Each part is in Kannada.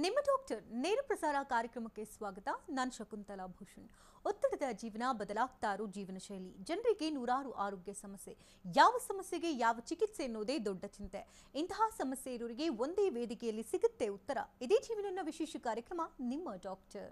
ನಿಮ್ಮ ಡಾಕ್ಟರ್ ನೇರ ಪ್ರಸಾರ ಕಾರ್ಯಕ್ರಮಕ್ಕೆ ಸ್ವಾಗತ. ನಾನು ಶಕುಂತಲಾ ಭೂಷಣ್. ಒತ್ತಡದ ಜೀವನ, ಬದಲಾಗ್ತಾ ಇರೋ ಜೀವನ ಶೈಲಿ, ಜನರಿಗೆ ನೂರಾರು ಆರೋಗ್ಯ ಸಮಸ್ಯೆ. ಯಾವ ಸಮಸ್ಯೆಗೆ ಯಾವ ಚಿಕಿತ್ಸೆ ಎನ್ನುವುದೇ ದೊಡ್ಡ ಚಿಂತೆ. ಇಂತಹ ಸಮಸ್ಯೆ ಇರೋರಿಗೆ ಒಂದೇ ವೇದಿಕೆಯಲ್ಲಿ ಸಿಗುತ್ತೆ ಉತ್ತರ. ಇದೇ ಜೀವನ ವಿಶೇಷ ಕಾರ್ಯಕ್ರಮ ನಿಮ್ಮ ಡಾಕ್ಟರ್.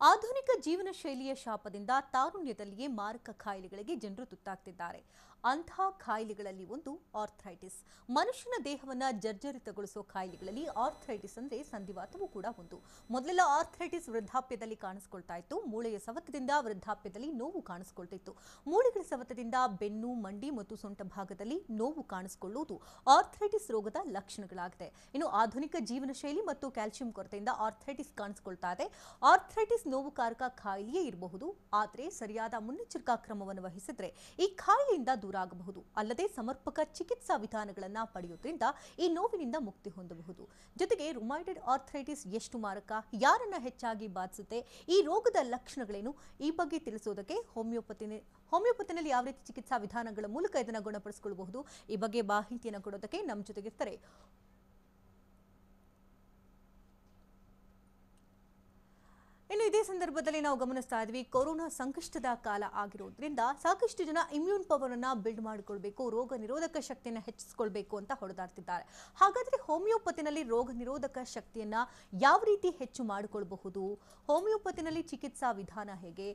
ಆಧುನಿಕ ಜೀವನ ಶೈಲಿಯ ಶಾಪದಿಂದ ತಾರುಣ್ಯದಲ್ಲಿಯೇ ಮಾರಕ ಕಾಯಿಲೆಗಳಿಗೆ ಜನರು ತುತ್ತಾಗ್ತಿದ್ದಾರೆ. ಅಂತಹ ಕಾಯಿಲೆಗಳಲ್ಲಿ ಒಂದು ಆರ್ಥ್ರೈಟಿಸ್. ಮನುಷ್ಯನ ದೇಹವನ್ನ ಜರ್ಜರಿತಗೊಳಿಸುವ ಕಾಯಿಲೆಗಳಲ್ಲಿ ಆರ್ಥ್ರೈಟಿಸ್ ಅಂದ್ರೆ ಸಂಧಿವಾತವೂ ಕೂಡ ಒಂದು. ಮೊದಲೆಲ್ಲ ಆರ್ಥ್ರೈಟಿಸ್ ವೃದ್ಧಾಪ್ಯದಲ್ಲಿ ಕಾಣಿಸಿಕೊಳ್ತಾ ಇತ್ತು. ಮೂಳೆಯ ಸವತದಿಂದ ವೃದ್ಧಾಪ್ಯದಲ್ಲಿ ನೋವು ಕಾಣಿಸಿಕೊಳ್ತಿತ್ತು. ಮೂಳೆಗಳ ಸವತದಿಂದ ಬೆನ್ನು, ಮಂಡಿ ಮತ್ತು ಸೊಂಟ ಭಾಗದಲ್ಲಿ ನೋವು ಕಾಣಿಸಿಕೊಳ್ಳುವುದು ಆರ್ಥ್ರೈಟಿಸ್ ರೋಗದ ಲಕ್ಷಣಗಳಾಗಿದೆ. ಇನ್ನು ಆಧುನಿಕ ಜೀವನ ಶೈಲಿ ಮತ್ತು ಕ್ಯಾಲ್ಸಿಯಂ ಕೊರತೆಯಿಂದ ಆರ್ಥ್ರೈಟಿಸ್ ಕಾಣಿಸಿಕೊಳ್ತಾ ಇದೆ. ಆರ್ಥ್ರೈಟಿಸ್ ನೋವುಕಾರಕ ಕಾಯಿಲೆಯೇ ಇರಬಹುದು, ಆದರೆ ಸರಿಯಾದ ಮುನ್ನೆಚ್ಚರಿಕಾ ಕ್ರಮವನ್ನು ವಹಿಸಿದ್ರೆ ಈ ಕಾಯಿಲೆಯಿಂದ ದೂರ ಆಗಬಹುದು. ಅಲ್ಲದೆ ಸಮರ್ಪಕ ಚಿಕಿತ್ಸಾ ವಿಧಾನಗಳನ್ನು ಪಡೆಯುವುದರಿಂದ ಈ ನೋವಿನಿಂದ ಮುಕ್ತಿ ಹೊಂದಬಹುದು. ಜೊತೆಗೆ ರುಮೈಟೆಡ್ ಆರ್ಥ್ರೈಟಿಸ್ ಎಷ್ಟು ಮಾರಕ, ಯಾರನ್ನ ಹೆಚ್ಚಾಗಿ ಬಾಧಿಸುತ್ತೆ, ಈ ರೋಗದ ಲಕ್ಷಣಗಳೇನು, ಈ ಬಗ್ಗೆ ತಿಳಿಸೋದಕ್ಕೆ ಹೋಮಿಯೋಪತಿನಲ್ಲಿ ಯಾವ ರೀತಿ ಚಿಕಿತ್ಸಾ ವಿಧಾನಗಳ ಮೂಲಕ ಇದನ್ನು ಗುಣಪಡಿಸಿಕೊಳ್ಳಬಹುದು, ಈ ಬಗ್ಗೆ ಮಾಹಿತಿಯನ್ನು ಕೊಡೋದಕ್ಕೆ ನಮ್ಮ ಜೊತೆಗಿರ್ತಾರೆ ಇನ್ನು ಇದೇ ಸಂದರ್ಭದಲ್ಲಿ ನಾವು ಗಮನಿಸ್ತಾ ಇದ್ವಿ, ಕೊರೋನಾ ಸಂಕಷ್ಟದ ಕಾಲ ಆಗಿರೋದ್ರಿಂದ ಸಾಕಷ್ಟು ಜನ ಇಮ್ಯೂನ್ ಪವರ್ ಅನ್ನ ಬಿಲ್ಡ್ ಮಾಡಿಕೊಳ್ಬೇಕು, ರೋಗ ನಿರೋಧಕ ಶಕ್ತಿಯನ್ನು ಹೆಚ್ಚಿಸಿಕೊಳ್ಬೇಕು ಅಂತ ಹೊಡೆದಾಡ್ತಿದ್ದಾರೆ. ಹಾಗಾದ್ರೆ ಹೋಮಿಯೋಪತಿನಲ್ಲಿ ರೋಗ ನಿರೋಧಕ ಶಕ್ತಿಯನ್ನ ಯಾವ ರೀತಿ ಹೆಚ್ಚು ಮಾಡಿಕೊಳ್ಳಬಹುದು, ಹೋಮಿಯೋಪತಿನಲ್ಲಿ ಚಿಕಿತ್ಸಾ ವಿಧಾನ ಹೇಗೆ,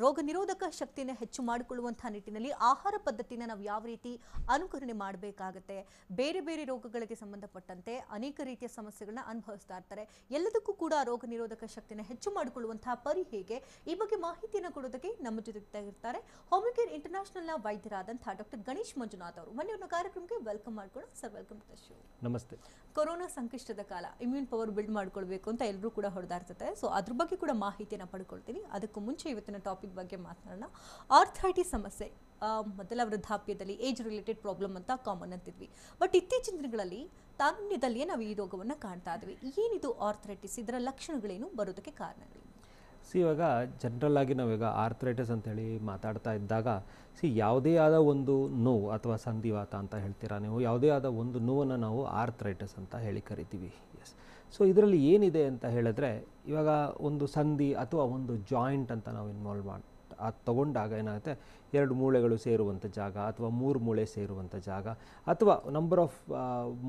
ರೋಗ ನಿರೋಧಕ ಶಕ್ತಿಯನ್ನು ಹೆಚ್ಚು ಮಾಡಿಕೊಳ್ಳುವಂತಹ ನಿಟ್ಟಿನಲ್ಲಿ ಆಹಾರ ಪದ್ಧತಿನ ನಾವು ಯಾವ ರೀತಿ ಅನುಕರಣೆ ಮಾಡಬೇಕಾಗತ್ತೆ, ಬೇರೆ ಬೇರೆ ರೋಗಗಳಿಗೆ ಸಂಬಂಧಪಟ್ಟಂತೆ ಅನೇಕ ರೀತಿಯ ಸಮಸ್ಯೆಗಳನ್ನ ಅನುಭವಿಸ್ತಾ ಇರ್ತಾರೆ. ಎಲ್ಲದಕ್ಕೂ ಕೂಡ ರೋಗ ನಿರೋಧಕ ಶಕ್ತಿಯನ್ನು ಹೆಚ್ಚು ಮಾಡಿಕೊಳ್ಳುವಂತಹ ಪರಿ ಹೇಗೆ, ಈ ಬಗ್ಗೆ ಮಾಹಿತಿಯನ್ನು ಕೊಡೋದಕ್ಕೆ ನಮ್ಮ ಜೊತೆ ಇರ್ತಾರೆ ಹೋಮಿಯೋಕೇರ್ ಇಂಟರ್ನ್ಯಾಷನಲ್ನ ವೈದ್ಯರಾದಂತಹ ಡಾಕ್ಟರ್ ಗಣೇಶ್ ಮಂಜುನಾಥ್ ಅವರು. ಮನೆಯವರ ಕಾರ್ಯಕ್ರಮಕ್ಕೆ ವೆಲ್ಕಮ್ ಮಾಡ್ಕೊಳ್ಳೋಣ sir. Welcome to the show. ನಮಸ್ತೆ. ಕೊರೋನಾ ಸಂಕಷ್ಟದ ಕಾಲ, ಇಮ್ಯೂನ್ ಪವರ್ ಬಿಲ್ಡ್ ಮಾಡ್ಕೊಳ್ಬೇಕು ಅಂತ ಎಲ್ಲರೂ ಕೂಡ ಹೊಡೆದಾಡ್ತಾರೆ. ಸೊ ಅದ್ರ ಬಗ್ಗೆ ಕೂಡ ಮಾಹಿತಿಯನ್ನು ಪಡ್ಕೊಳ್ತೀನಿ. ಅದಕ್ಕೂ ಮುಂಚೆ ಇವತ್ತಿನ ಟಾಪಿಕ್ ಬಗ್ಗೆ ಮಾತನಾಡೋಣ. ಆರ್ಥ್ರೈಟಿಸ್ ಸಮಸ್ಯೆ ಮೊದಲ ವೃದ್ಧಾಪ್ಯದಲ್ಲಿ ಏಜ್ ರಿಲೇಟೆಡ್ ಪ್ರಾಬ್ಲಮ್ ಅಂತ ಕಾಮನ್ ಅಂತಿದ್ವಿ. ಬಟ್ ಇತ್ತೀಚಿನ ದಿನಗಳಲ್ಲಿ ತಾರುಣ್ಯದಲ್ಲಿಯೇ ನಾವು ಈ ರೋಗವನ್ನು ಕಾಣ್ತಾ ಇದ್ವಿ. ಏನಿದು ಆರ್ಥ್ರೈಟಿಸ್, ಇದರ ಲಕ್ಷಣಗಳೇನು, ಬರೋದಕ್ಕೆ ಕಾರಣಗಳು? ಇವಾಗ ಜನರಲ್ ಆಗಿ ನಾವೀಗ ಆರ್ಥ್ರೈಟಿಸ್ ಅಂತೇಳಿ ಮಾತಾಡ್ತಾ ಇದ್ದಾಗ ಯಾವುದೇ ಆದ ಒಂದು ನೋವು ಅಥವಾ ಸಂಧಿವಾತ ಅಂತ ಹೇಳ್ತೀರಾ ನೀವು, ಯಾವುದೇ ಆದ ಒಂದು ನೋವನ್ನು ನಾವು ಆರ್ಥ್ರೈಟಿಸ್ ಅಂತ ಹೇಳಿ ಕರಿತೀವಿ. ಎಸ್. ಸೊ ಇದರಲ್ಲಿ ಏನಿದೆ ಅಂತ ಹೇಳಿದ್ರೆ, ಇವಾಗ ಒಂದು ಸಂಧಿ ಅಥವಾ ಒಂದು ಜಾಯಿಂಟ್ ಅಂತ ನಾವು ಇನ್ವಾಲ್ವ್ ಮಾಡಿ ಅದು ತೊಗೊಂಡಾಗ ಏನಾಗುತ್ತೆ, ಎರಡು ಮೂಳೆಗಳು ಸೇರುವಂಥ ಜಾಗ ಅಥವಾ ಮೂರು ಮೂಳೆ ಸೇರುವಂಥ ಜಾಗ ಅಥವಾ ನಂಬರ್ ಆಫ್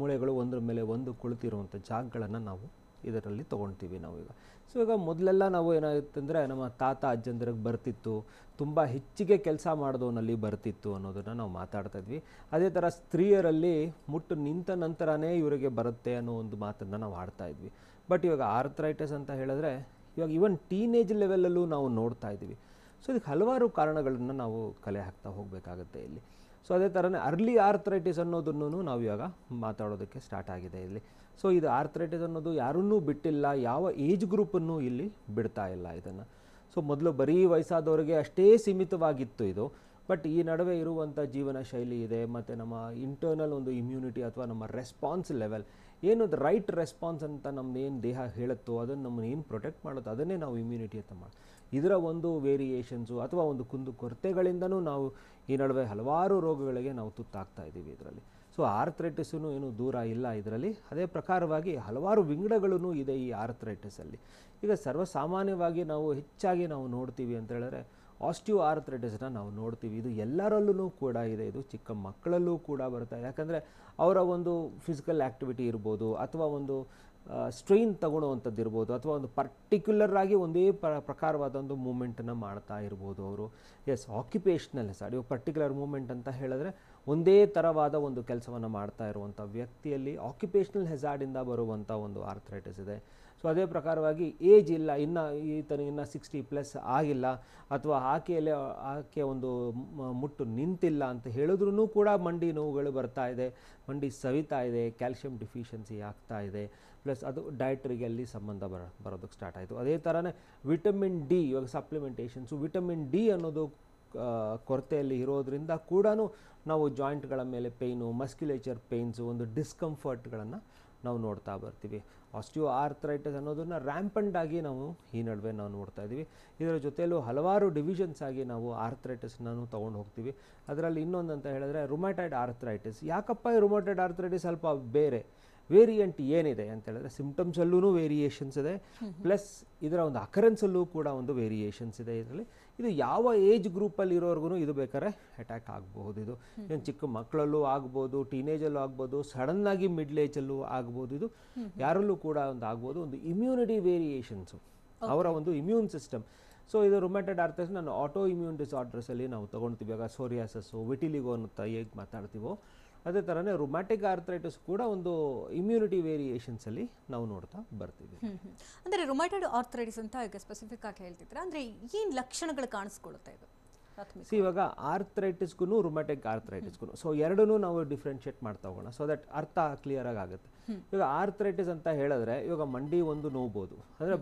ಮೂಳೆಗಳು ಒಂದರ ಮೇಲೆ ಒಂದು ಕುಳಿತಿರುವಂಥ ಜಾಗಗಳನ್ನು ನಾವು ಇದರಲ್ಲಿ ತೊಗೊಳ್ತೀವಿ ನಾವೀಗ. ಸೊ ಈಗ ಮೊದಲೆಲ್ಲ ನಾವು ಏನಾಗುತ್ತೆ ಅಂದರೆ, ನಮ್ಮ ತಾತ ಅಜ್ಜಂದಿರಿಗೆ ಬರ್ತಿತ್ತು, ತುಂಬ ಹೆಚ್ಚಿಗೆ ಕೆಲಸ ಮಾಡೋದವನಲ್ಲಿ ಬರ್ತಿತ್ತು ಅನ್ನೋದನ್ನು ನಾವು ಮಾತಾಡ್ತಾ ಇದ್ವಿ. ಅದೇ ಥರ ಸ್ತ್ರೀಯರಲ್ಲಿ ಮುಟ್ಟು ನಿಂತ ನಂತರನೇ ಇವರಿಗೆ ಬರುತ್ತೆ ಅನ್ನೋ ಒಂದು ಮಾತನ್ನು ನಾವು ಆಡ್ತಾ ಇದ್ವಿ. ಬಟ್ ಇವಾಗ ಆರ್ಥ್ರೈಟಿಸ್ ಅಂತ ಹೇಳಿದ್ರೆ ಇವಾಗ ಈವನ್ ಟೀನೇಜ್ ಲೆವೆಲಲ್ಲೂ ನಾವು ನೋಡ್ತಾ ಇದ್ದೀವಿ. ಸೊ ಇದಕ್ಕೆ ಹಲವಾರು ಕಾರಣಗಳನ್ನು ನಾವು ಕಲೆ ಹಾಕ್ತಾ ಹೋಗಬೇಕಾಗುತ್ತೆ ಇಲ್ಲಿ. ಸೊ ಅದೇ ಥರನೇ ಅರ್ಲಿ ಆರ್ಥ್ರೈಟಿಸ್ ಅನ್ನೋದನ್ನು ನಾವು ಇವಾಗ ಮಾತಾಡೋದಕ್ಕೆ ಸ್ಟಾರ್ಟ್ ಆಗಿದೆ ಇಲ್ಲಿ. ಸೊ ಇದು ಆರ್ಥ್ರೈಟಿಸ್ ಅನ್ನೋದು ಯಾರನ್ನೂ ಬಿಟ್ಟಿಲ್ಲ, ಯಾವ ಏಜ್ ಗ್ರೂಪನ್ನು ಇಲ್ಲಿ ಬಿಡ್ತಾ ಇಲ್ಲ ಇದನ್ನು. ಸೊ ಮೊದಲು ಬರೀ ವಯಸ್ಸಾದವರಿಗೆ ಅಷ್ಟೇ ಸೀಮಿತವಾಗಿತ್ತು ಇದು. ಬಟ್ ಈ ನಡುವೆ ಇರುವಂಥ ಜೀವನ ಶೈಲಿ ಇದೆ, ಮತ್ತು ನಮ್ಮ ಇಂಟರ್ನಲ್ ಒಂದು ಇಮ್ಯುನಿಟಿ ಅಥವಾ ನಮ್ಮ ರೆಸ್ಪಾನ್ಸ್ ಲೆವೆಲ್ ಏನು, ರೈಟ್ ರೆಸ್ಪಾನ್ಸ್ ಅಂತ ನಮ್ಮದು ಏನು ದೇಹ ಹೇಳುತ್ತೋ ಅದನ್ನು ನಮ್ಮನ್ನು ಏನು ಪ್ರೊಟೆಕ್ಟ್ ಮಾಡುತ್ತೋ ಅದನ್ನೇ ನಾವು ಇಮ್ಯುನಿಟಿ ಅಂತ ಮಾಡಿ, ಇದರ ಒಂದು ವೇರಿಯೇಷನ್ಸು ಅಥವಾ ಒಂದು ಕೊರತೆಗಳಿಂದನೂ ನಾವು ಈ ನಡುವೆ ಹಲವಾರು ರೋಗಗಳಿಗೆ ನಾವು ತುತ್ತಾಗ್ತಾ ಇದ್ದೀವಿ ಇದರಲ್ಲಿ. ಸೊ ಆರ್ಥ್ರೈಟಿಸೂ ಏನು ದೂರ ಇಲ್ಲ ಇದರಲ್ಲಿ. ಅದೇ ಪ್ರಕಾರವಾಗಿ ಹಲವಾರು ವಿಂಗಡಗಳೂ ಇದೆ ಈ ಆರ್ಥ್ರೈಟಿಸಲ್ಲಿ. ಈಗ ಸರ್ವಸಾಮಾನ್ಯವಾಗಿ ನಾವು ಹೆಚ್ಚಾಗಿ ನಾವು ನೋಡ್ತೀವಿ ಅಂತ ಹೇಳಿದ್ರೆ ಆಸ್ಟಿಯೋ ಆರ್ಥ್ರೈಟಿಸ್ನ ನಾವು ನೋಡ್ತೀವಿ. ಇದು ಎಲ್ಲರಲ್ಲೂ ಕೂಡ ಇದೆ, ಇದು ಚಿಕ್ಕ ಮಕ್ಕಳಲ್ಲೂ ಕೂಡ ಬರುತ್ತೆ. ಯಾಕಂದರೆ ಅವರ ಒಂದು ಫಿಸಿಕಲ್ ಆ್ಯಕ್ಟಿವಿಟಿ ಇರ್ಬೋದು, ಅಥವಾ ಒಂದು ಸ್ಟ್ರೈನ್ ತಗೊಳ್ಳುವಂಥದ್ದು ಇರ್ಬೋದು, ಅಥವಾ ಒಂದು ಪರ್ಟಿಕ್ಯುಲರ್ ಆಗಿ ಒಂದೇ ಪ್ರಕಾರವಾದ ಒಂದು ಮೂಮೆಂಟನ್ನು ಮಾಡ್ತಾ ಇರ್ಬೋದು ಅವರು. ಎಸ್, ಆಕ್ಯುಪೇಷ್ನಲ್ ಹೆಸಾರ್ಡ್, ಇವಾಗ ಪರ್ಟಿಕ್ಯುಲರ್ ಮೂಮೆಂಟ್ ಅಂತ ಹೇಳಿದ್ರೆ ಒಂದೇ ಥರವಾದ ಒಂದು ಕೆಲಸವನ್ನು ಮಾಡ್ತಾ ಇರುವಂಥ ವ್ಯಕ್ತಿಯಲ್ಲಿ ಆಕ್ಯುಪೇಷ್ನಲ್ ಹೆಸಾರ್ಡಿಂದ ಬರುವಂಥ ಒಂದು ಆರ್ಥ್ರೈಟಿಸ್ ಇದೆ. ಸೊ ಅದೇ ಪ್ರಕಾರವಾಗಿ ಏಜ್ ಇಲ್ಲ, ಇನ್ನು 60+ ಆಗಿಲ್ಲ, ಅಥವಾ ಆಕೆ ಒಂದು ಮುಟ್ಟು ನಿಂತಿಲ್ಲ ಅಂತ ಹೇಳಿದ್ರೂ ಕೂಡ ಮಂಡಿ ನೋವುಗಳು ಬರ್ತಾ ಇದೆ, ಮಂಡಿ ಸವಿತಾ ಇದೆ, ಕ್ಯಾಲ್ಶಿಯಂ ಡಿಫಿಷಿಯನ್ಸಿ ಆಗ್ತಾ ಇದೆ, ಪ್ಲಸ್ ಅದು ಡಯಟ್ರಿಗೆ ಅಲ್ಲಿ ಸಂಬಂಧ ಬರೋದಕ್ಕೆ ಸ್ಟಾರ್ಟ್ ಆಯಿತು. ಅದೇ ಥರನೇ ವಿಟಮಿನ್ ಡಿ, ಇವಾಗ ಸಪ್ಲಿಮೆಂಟೇಷನ್ಸು, ವಿಟಮಿನ್ ಡಿ ಅನ್ನೋದು ಕೊರತೆಯಲ್ಲಿ ಇರೋದ್ರಿಂದ ಕೂಡ ನಾವು ಜಾಯಿಂಟ್ಗಳ ಮೇಲೆ ಪೇಯ್ನು, ಮಸ್ಕ್ಯುಲೇಚರ್ ಪೇಯ್ನ್ಸು, ಒಂದು ಡಿಸ್ಕಂಫರ್ಟ್ಗಳನ್ನು ನಾವು ನೋಡ್ತಾ ಬರ್ತೀವಿ. ಆಸ್ಟಿಯೋ ಆರ್ಥ್ರೈಟಿಸ್ ಅನ್ನೋದನ್ನು ರ್ಯಾಂಪಂಟ್ ಆಗಿ ನಾವು ಈ ನಡುವೆ ನಾವು ನೋಡ್ತಾ ಇದ್ದೀವಿ. ಇದರ ಜೊತೆಯಲ್ಲೂ ಹಲವಾರು ಡಿವಿಷನ್ಸ್ ಆಗಿ ನಾವು ಆರ್ಥ್ರೈಟಿಸ್ನೂ ತೊಗೊಂಡು ಹೋಗ್ತೀವಿ. ಅದರಲ್ಲಿ ಇನ್ನೊಂದು ಅಂತ ಹೇಳಿದ್ರೆ ರುಮ್ಯಾಟಾಯ್ಡ್ ಆರ್ಥ್ರೈಟಿಸ್. ಯಾಕಪ್ಪ ಈ ರುಮ್ಯಾಟಾಯ್ಡ್ ಆರ್ಥ್ರೈಟಿಸ್ ಸ್ವಲ್ಪ ಬೇರೆ ವೇರಿಯಂಟ್ ಏನಿದೆ ಅಂತ ಹೇಳಿದ್ರೆ ಸಿಂಪ್ಟಮ್ಸಲ್ಲೂ ವೇರಿಯೇಷನ್ಸ್ ಇದೆ, ಪ್ಲಸ್ ಇದರ ಒಂದು ಅಕರೆನ್ಸಲ್ಲೂ ಕೂಡ ಒಂದು ವೇರಿಯೇಷನ್ಸ್ ಇದೆ. ಇದರಲ್ಲಿ ಇದು ಯಾವ ಏಜ್ ಗ್ರೂಪಲ್ಲಿ ಇರೋರ್ಗು ಇದು ಬೇಕಾದ್ರೆ ಅಟ್ಯಾಕ್ ಆಗಬಹುದು. ಇದು ಏನು ಚಿಕ್ಕ ಮಕ್ಕಳಲ್ಲೂ ಆಗ್ಬೋದು, ಟೀನೇಜಲ್ಲೂ ಆಗ್ಬೋದು, ಸಡನ್ನಾಗಿ ಮಿಡ್ಲ್ ಏಜಲ್ಲೂ ಆಗ್ಬೋದು, ಇದು ಯಾರಲ್ಲೂ ಕೂಡ ಒಂದು ಆಗ್ಬೋದು. ಒಂದು ಇಮ್ಯುನಿಟಿ ವೇರಿಯೇಷನ್ಸು, ಅವರ ಒಂದು ಇಮ್ಯೂನ್ ಸಿಸ್ಟಮ್. ಸೊ ಇದು ರುಮ್ಯಾಟಾಯ್ಡ್ ಆರ್ಥ್ರೈಟಿಸ್ ನಾನು ಆಟೋ ಇಮ್ಯೂನ್ ಡಿಸಾರ್ಡರ್ಸಲ್ಲಿ ನಾವು ತೊಗೊಳ್ತೀವಿ. ಆಗ ಸೋರಿಯಾಸಿಸ್ಸು, ವಿಟಿಲಿಗೋ ಅಂತ ಹೇಗೆ ಮಾತಾಡ್ತೀವೋ ಅದೇ ಥರನೇ ರುಮ್ಯಾಟಿಕ್ ಆರ್ಥ್ರೈಟಿಸ್ ಕೂಡ ಒಂದು ಇಮ್ಯುನಿಟಿ ವೇರಿಯೇಷನ್ಸಲ್ಲಿ ನಾವು ನೋಡ್ತಾ ಬರ್ತೀವಿ. ಅಂದರೆ ರುಮ್ಯಾಟಾಯ್ಡ್ ಆರ್ಥ್ರೈಟಿಸ್ ಅಂತ ಈಗ ಸ್ಪೆಸಿಫಿಕ್ ಆಗಿ ಹೇಳ್ತಿದ್ರೆ ಅಂದರೆ ಏನು ಲಕ್ಷಣಗಳು ಕಾಣಿಸ್ಕೊಳ್ಳುತ್ತೆ ಇದು? ಇವಾಗ ಆರ್ಥ್ರೈಟಿಸ್ಗೂ ರುಮ್ಯಾಟಿಕ್ ಆರ್ಥ್ರೈಟಿಸ್ಗೂ ಸೊ ಎರಡನ್ನೂ ನಾವು ಡಿಫ್ರೆನ್ಷಿಯೇಟ್ ಮಾಡ್ತಾ ಹೋಗೋಣ, ಸೊ ದಟ್ ಅರ್ಥ ಕ್ಲಿಯರ್ ಆಗುತ್ತೆ. ಇವಾಗ ಆರ್ಥ್ರೈಟಿಸ್ ಅಂತ ಹೇಳಿದ್ರೆ ಇವಾಗ ಮಂಡಿ ಒಂದು ನೋವ್ಬೋದು, ಅಂದರೆ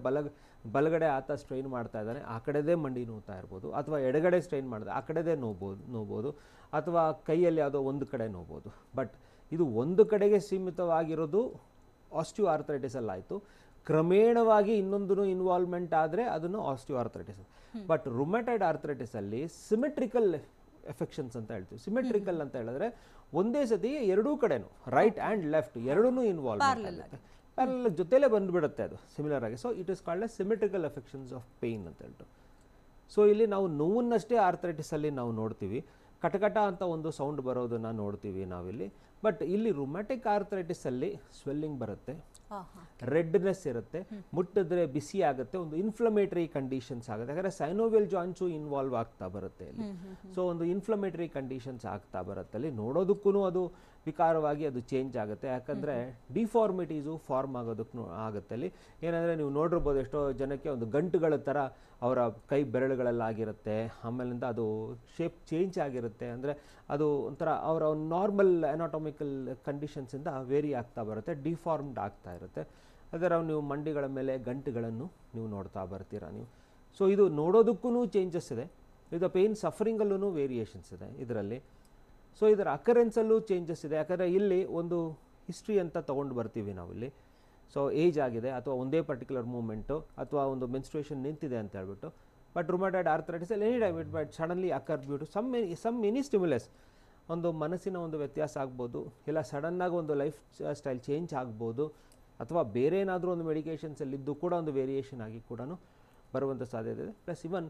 ಬಲಗಡೆ ಆತ ಸ್ಟ್ರೈನ್ ಮಾಡ್ತಾ ಇದ್ದಾನೆ, ಆ ಕಡೆದೇ ಮಂಡಿ ನೋವ್ತಾ ಇರ್ಬೋದು, ಅಥವಾ ಎಡಗಡೆ ಸ್ಟ್ರೈನ್ ಮಾಡಿದೆ ಆ ಕಡೆದೇ ನೋವ್ಬೋದು, ಅಥವಾ ಕೈಯಲ್ಲಿ ಯಾವುದೋ ಒಂದು ಕಡೆ ನೋವ್ಬೋದು. ಬಟ್ ಇದು ಒಂದು ಕಡೆಗೆ ಸೀಮಿತವಾಗಿರೋದು ಆಸ್ಟಿಯೋ ಆರ್ಥ್ರೈಟಿಸಲ್ಲಿ ಆಯಿತು. ಕ್ರಮೇಣವಾಗಿ ಇನ್ನೊಂದು ಇನ್ವಾಲ್ವ್ಮೆಂಟ್ ಆದರೆ ಅದನ್ನು ಆಸ್ಟಿಯೋ ಆರ್ಥ್ರೈಟಿಸ್. ಬಟ್ ರುಮ್ಯಾಟಾಯ್ಡ್ ಆರ್ಥ್ರೈಟಿಸಲ್ಲಿ ಸಿಮೆಟ್ರಿಕಲ್ ಎಫೆಕ್ಷನ್ಸ್ ಅಂತ ಹೇಳ್ತೀವಿ. ಸಿಮೆಟ್ರಿಕಲ್ ಅಂತ ಹೇಳಿದ್ರೆ ಒಂದೇ ಸತಿ ಎರಡೂ ಕಡೆನೂ ರೈಟ್ ಆ್ಯಂಡ್ ಲೆಫ್ಟ್ ಎರಡೂ ಇನ್ವಾಲ್ವ್ಮೆಂಟ್ ಆಗುತ್ತೆ, ಪ್ಯಾರಲಲ್ ಜೊತೆಲೇ ಬಂದುಬಿಡುತ್ತೆ ಅದು ಸಿಮಿಲರ್ ಆಗಿ. So it is called a symmetrical affections of pain ಅಂತ ಹೇಳ್ತು. ಸೊ ಇಲ್ಲಿ ನಾವು ನೋವನ್ನಷ್ಟೇ ಆರ್ಥ್ರೈಟಿಸಲ್ಲಿ ನಾವು ನೋಡ್ತೀವಿ, ಕಟಕಟ ಅಂತ ಒಂದು ಸೌಂಡ್ ಬರೋದನ್ನು ನೋಡ್ತೀವಿ ನಾವಿಲ್ಲಿ. ಬಟ್ ಇಲ್ಲಿ ರುಮ್ಯಾಟಿಕ್ ಆರ್ಥ್ರೈಟಿಸಲ್ಲಿ ಸ್ವೆಲ್ಲಿಂಗ್ ಬರುತ್ತೆ, ರೆಡ್ನೆಸ್ ಇರುತ್ತೆ, ಮುಟ್ಟಿದ್ರೆ ಬಿಸಿ ಆಗುತ್ತೆ, ಒಂದು ಇನ್ಫ್ಲಮೇಟರಿ ಕಂಡೀಷನ್ಸ್ ಆಗುತ್ತೆ. ಯಾಕಂದರೆ ಸೈನೋವಿಯಲ್ ಜಾಯಿಂಟ್ಸು ಇನ್ವಾಲ್ವ್ ಆಗ್ತಾ ಬರುತ್ತೆ ಅಲ್ಲಿ. ಸೊ ಒಂದು ಇನ್ಫ್ಲಮೇಟರಿ ಕಂಡೀಷನ್ಸ್ ಆಗ್ತಾ ಬರುತ್ತೆ ಅಲ್ಲಿ. ನೋಡೋದಕ್ಕೂ ಅದು ವಿಕಾರವಾಗಿ ಅದು ಚೇಂಜ್ ಆಗುತ್ತೆ, ಯಾಕಂದರೆ ಡಿಫಾರ್ಮಿಟೀಸು ಫಾರ್ಮ್ ಆಗೋದಕ್ಕೂ ಆಗುತ್ತೆ ಅಲ್ಲಿ. ಏನಂದರೆ ನೀವು ನೋಡಿರ್ಬೋದು ಎಷ್ಟೋ ಜನಕ್ಕೆ ಒಂದು ಗಂಟುಗಳ ಥರ ಅವರ ಕೈ ಬೆರಳುಗಳಲ್ಲಾಗಿರುತ್ತೆ, ಆಮೇಲಿಂದ ಅದು ಶೇಪ್ ಚೇಂಜ್ ಆಗಿರುತ್ತೆ. ಅಂದರೆ ಅದು ಒಂಥರ ಅವರ ನಾರ್ಮಲ್ ಅನಾಟಮಿಕಲ್ ಕಂಡೀಷನ್ಸಿಂದ ವೇರಿ ಆಗ್ತಾ ಬರುತ್ತೆ, ಡಿಫಾರ್ಮ್ಡ್ ಆಗ್ತಾ ಇರುತ್ತೆ. ಅದರ ನೀವು ಮಂಡಿಗಳ ಮೇಲೆ ಗಂಟುಗಳನ್ನು ನೀವು ನೋಡ್ತಾ ಬರ್ತೀರಾ ನೀವು. ಸೊ ಇದು ನೋಡೋದಕ್ಕೂ ಚೇಂಜಸ್ ಇದೆ, ಇದು ಪೇಯ್ನ್ ಸಫರಿಂಗಲ್ಲೂ ವೇರಿಯೇಷನ್ಸ್ ಇದೆ ಇದರಲ್ಲಿ. ಸೊ ಇದರ ಅಕರೆನ್ಸಲ್ಲೂ ಚೇಂಜಸ್ ಇದೆ, ಯಾಕಂದರೆ ಇಲ್ಲಿ ಒಂದು ಹಿಸ್ಟ್ರಿ ಅಂತ ತೊಗೊಂಡು ಬರ್ತೀವಿ ನಾವಿಲ್ಲಿ. ಸೊ ಏಜ್ ಆಗಿದೆ ಅಥವಾ ಒಂದೇ ಪರ್ಟಿಕ್ಯುಲರ್ ಮೂಮೆಂಟು ಅಥವಾ ಒಂದು ಮೆನ್ಸ್ಟ್ರುಯೇಷನ್ ನಿಂತಿದೆ ಅಂತ ಹೇಳ್ಬಿಟ್ಟು. ಬಟ್ ರುಮ್ಯಾಟಾಯ್ಡ್ ಆರ್ಥ್ರೈಟಿಸಲ್ಲಿ any time it but suddenly occur due to some any stimulus, ಒಂದು ಮನಸ್ಸಿನ ಒಂದು ವ್ಯತ್ಯಾಸ ಆಗ್ಬೋದು, ಇಲ್ಲ ಸಡನ್ನಾಗಿ ಒಂದು ಲೈಫ್ ಸ್ಟೈಲ್ ಚೇಂಜ್ ಆಗ್ಬೋದು, ಅಥವಾ ಬೇರೆ ಏನಾದರೂ ಒಂದು ಮೆಡಿಕೇಷನ್ಸಲ್ಲಿದ್ದು ಕೂಡ ಒಂದು ವೇರಿಯೇಷನ್ ಆಗಿ ಕೂಡ ಬರುವಂಥ ಸಾಧ್ಯತೆ ಇದೆ. ಪ್ಲಸ್ ಇವನ್